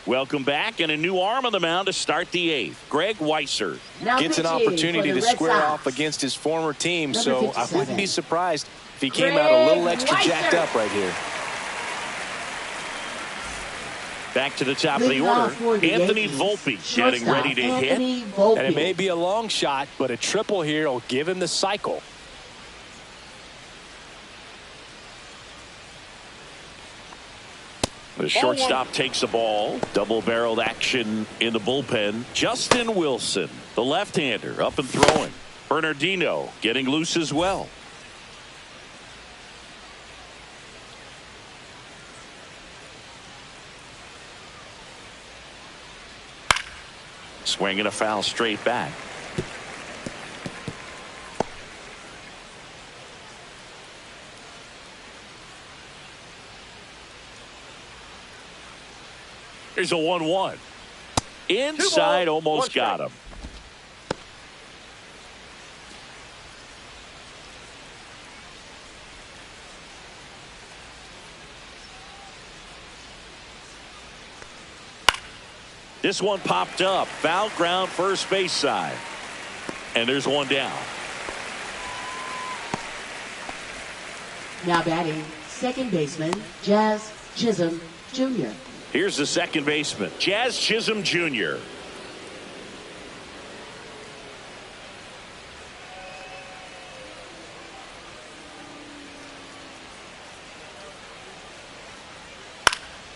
Welcome back, and a new arm on the mound to start the 8th. Greg Weisser
Now
Gets an
pitching
opportunity
for the
to
Red
square
Sox.
off against his former team,
Number
so I
57.
wouldn't be surprised if he came out a little
Greg
extra jacked
Weisser.
up right here.
back to the top of the
Leading off for
order.
the
Anthony
Yankees,
Volpe getting
shortstop
ready to
Anthony
hit.
Volpe.
And it may be a long shot, but a triple here will give him the cycle.
The shortstop takes the ball. Double-barreled action in the bullpen. Justin Wilson, the left-hander, up and throwing. Bernardino getting loose as well. Swinging a foul straight back. Here's a 1-1. Inside, almost got him. This one popped up. Foul ground first base side. And there's one down.
Now batting, second baseman, Jazz Chisholm Jr.
Here's the second baseman, Jazz Chisholm Jr.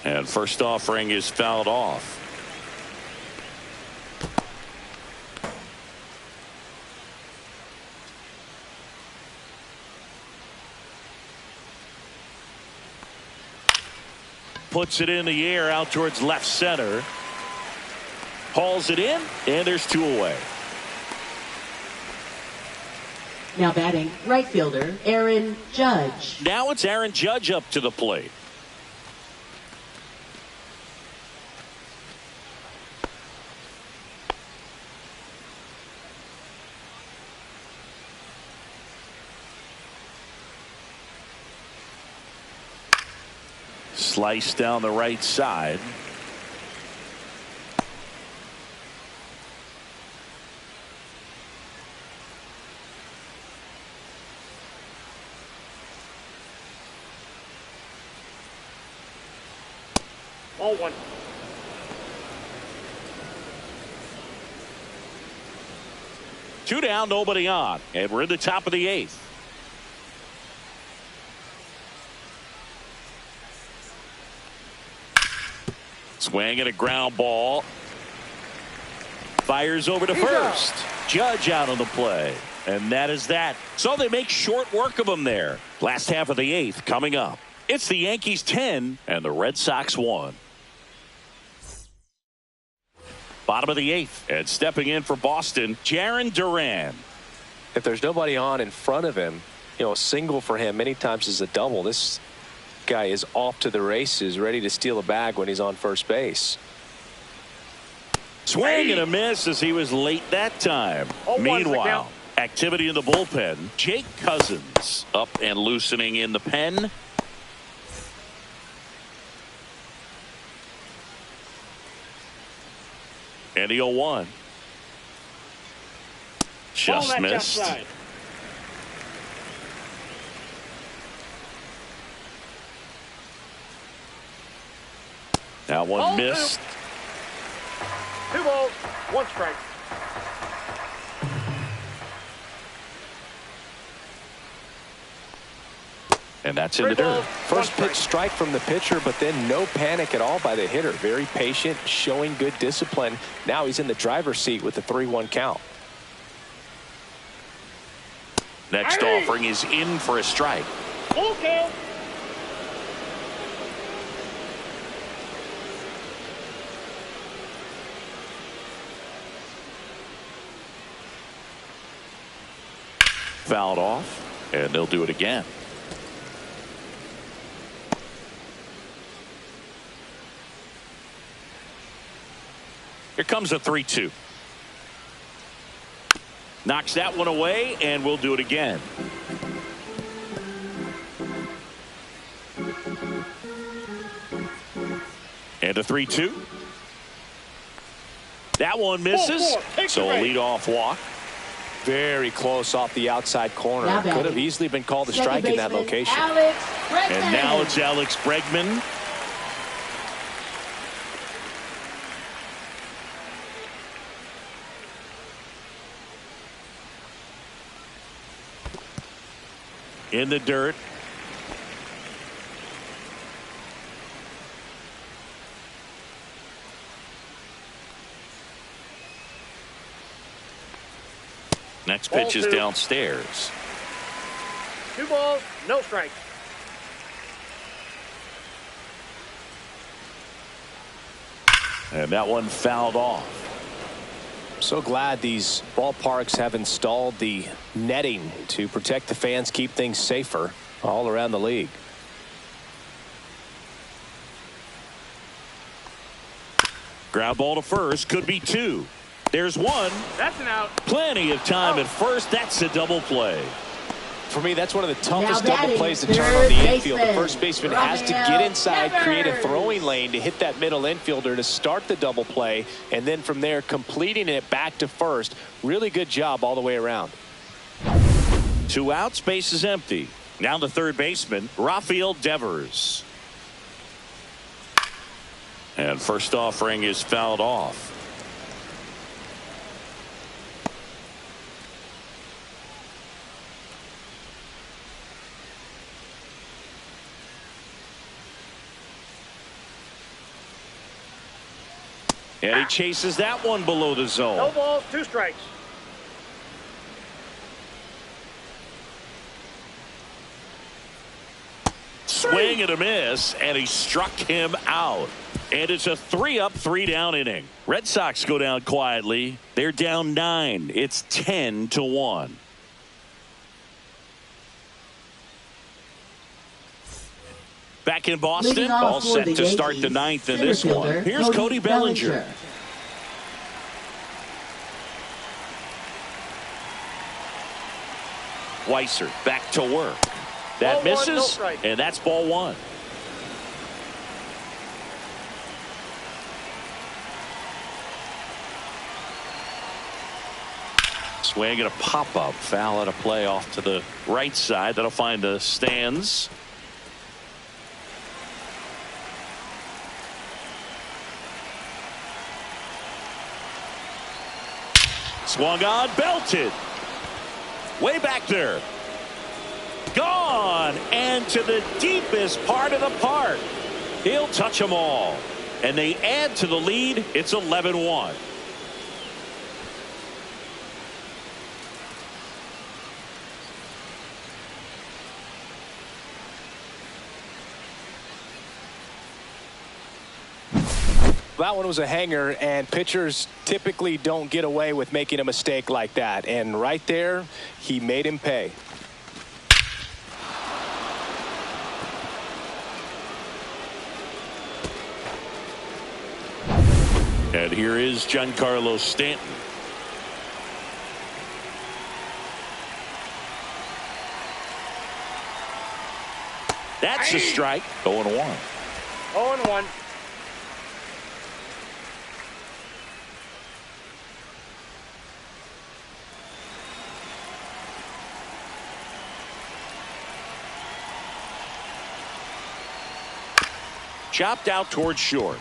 And first offering is fouled off. Puts it in the air out towards left center. Hauls it in, and there's two away.
Now batting, right fielder, Aaron Judge.
Now it's Aaron Judge up to the plate. Slice down the right side.
Ball one.
Two down, nobody on, and we're in the top of the eighth. Swing and a ground ball. Fires over to first. Judge out on the play. And that is that. So they make short work of him there. Last half of the eighth coming up. It's the Yankees 10 and the Red Sox 1. Bottom of the eighth. And stepping in for Boston, Jarren Duran.
If there's nobody on in front of him, a single for him many times is a double. This guy is off to the races, ready to steal a bag when he's on first base.
Swing and a miss as he was late that time. Meanwhile, activity in the bullpen. Jake Cousins up and loosening in the pen. And the 0-1. Just missed. Now one missed.
Two balls, one strike.
And that's in the dirt.
First pitch strike from the pitcher, but then no panic at all by the hitter. Very patient, showing good discipline. Now he's in the driver's seat with the 3-1 count.
Next offering is in for a strike.
Okay.
Fouled off, and they'll do it again. Here comes a 3-2. Knocks that one away, and we'll do it again. And a 3-2. That one misses, so a leadoff walk.
Very close off the outside corner. Could have easily been called a strike in that location.
And now it's Alex Bregman. In the dirt. Next pitch is downstairs.
Two balls, no strikes.
And that one fouled off.
So glad these ballparks have installed the netting to protect the fans, keep things safer all around the league.
Ground ball to first, could be two. There's one.
That's an out.
Plenty of time at first. That's a double play.
For me, that's one of the toughest
Now
double
batting,
plays to turn on
third
the infield. The
baseman,
first baseman has to get inside, create a
Devers.
throwing lane to hit that middle infielder to start the double play, and then from there completing it back to first. Really good job all the way around.
2 outs, base is empty. Now the third baseman, Rafael Devers. And first offering is fouled off. And he chases that one below the zone.
No balls, 2 strikes.
Swing and a miss, and he struck him out. And it's a 3-up, 3-down inning. Red Sox go down quietly. They're down 9. It's 10-1. Back in Boston, all set to start the 9th in this one. Here's Cody Bellinger. Weiser back to work. That misses, and that's ball 1. Swing and a pop-up. Foul at a play off to the right side. That'll find the stands. Swung on, belted. Way back there. Gone, and to the deepest part of the park. He'll touch them all. And they add to the lead. It's 11-1.
That one was a hanger, and pitchers typically don't get away with making a mistake like that. And right there, he made him pay.
And here is Giancarlo Stanton. That's a strike. 0-1.
0-1.
Chopped out towards short.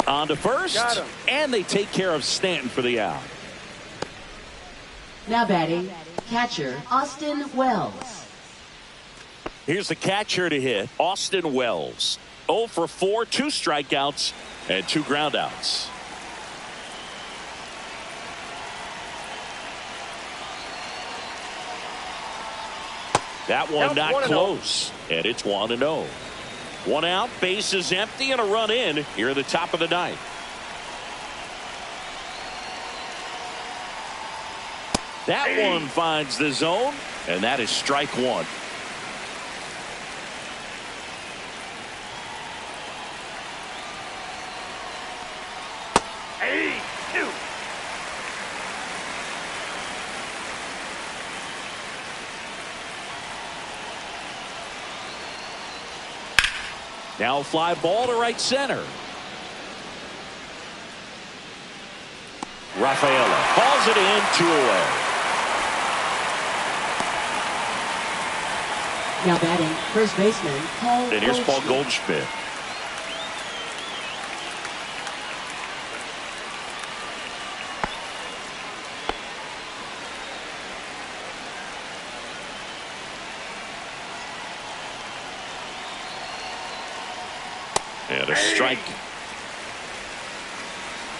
On to first, and they take care of Stanton for the out.
Now batting, catcher Austin Wells.
Here's the catcher to hit, Austin Wells. 0 for 4, 2 strikeouts, and 2 groundouts. That one not close, and it's 1-0. 1 out, base is empty, and a run in here at the top of the 9th. That one finds the zone, and that is strike 1. Now fly ball to right center. Rafaela hauls it in, 2 away.
Now batting, first baseman Paul
And here's Paul Goldschmidt. And a strike.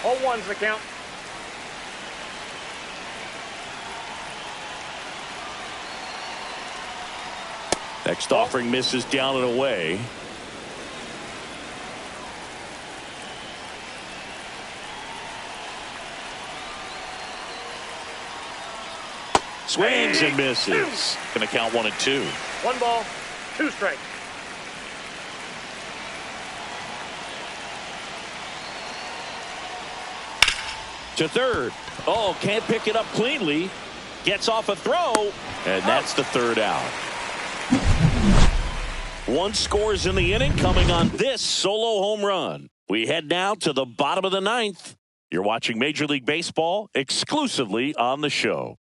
0-1's the count.
Next offering misses down and away. Swings and misses. Going to count 1 and 2.
1 ball, 2 strikes.
To third. Oh, can't pick it up cleanly. Gets off a throw, and that's the third out. One scores in the inning coming on this solo home run. We head now to the bottom of the ninth. You're watching Major League Baseball exclusively on the show.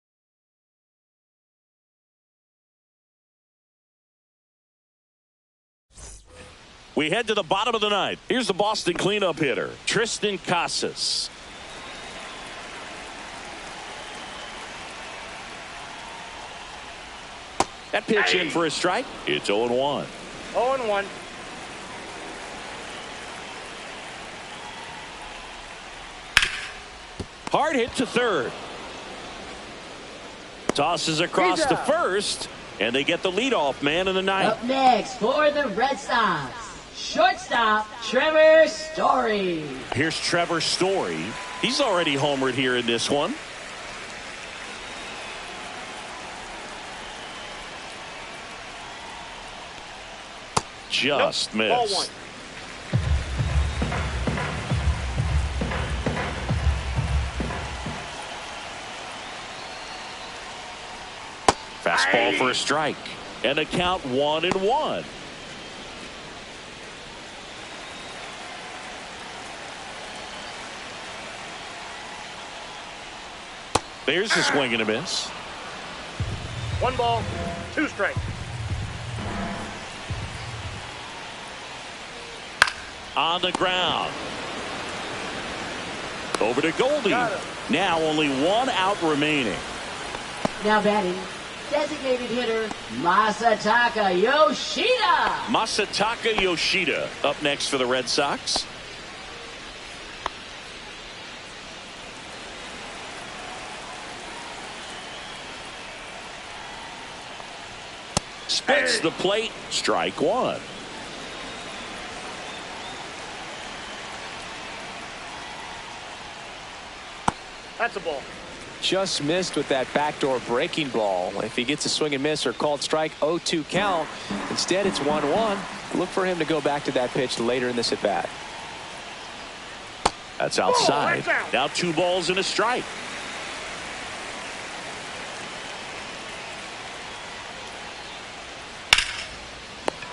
We head to the bottom of the ninth. Here's the Boston cleanup hitter, Tristan Casas. That pitch in for a strike. It's 0-1.
0-1.
Hard hit to third. Tosses across to first, and they get the leadoff man in the ninth.
Up next for the Red Sox, shortstop Trevor Story.
Here's Trevor Story. He's already homered here in this one. Just missed.
Ball one.
Fastball for a strike. And a count 1-1. There's the swing and a miss.
1 ball, 2 strikes.
On the ground. Over to Goldie. Now only 1 out remaining.
Now batting, designated hitter Masataka Yoshida.
Masataka Yoshida up next for the Red Sox. Spits the plate. Strike 1.
That's a ball.
Just missed with that backdoor breaking ball. If he gets a swing and miss or called strike, 0-2 count. Instead, it's 1-1. Look for him to go back to that pitch later in this at bat.
That's outside. Now 2 balls and a strike.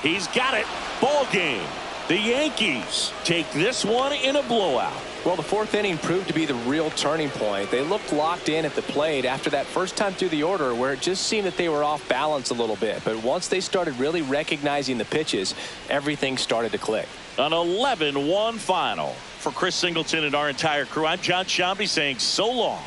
He's got it. Ball game. The Yankees take this one in a blowout.
Well, the 4th inning proved to be the real turning point. They looked locked in at the plate after that first time through the order where it just seemed that they were off balance a little bit. But once they started really recognizing the pitches, everything started to click.
An 11-1 final. For Chris Singleton and our entire crew, I'm John Shambi saying so long.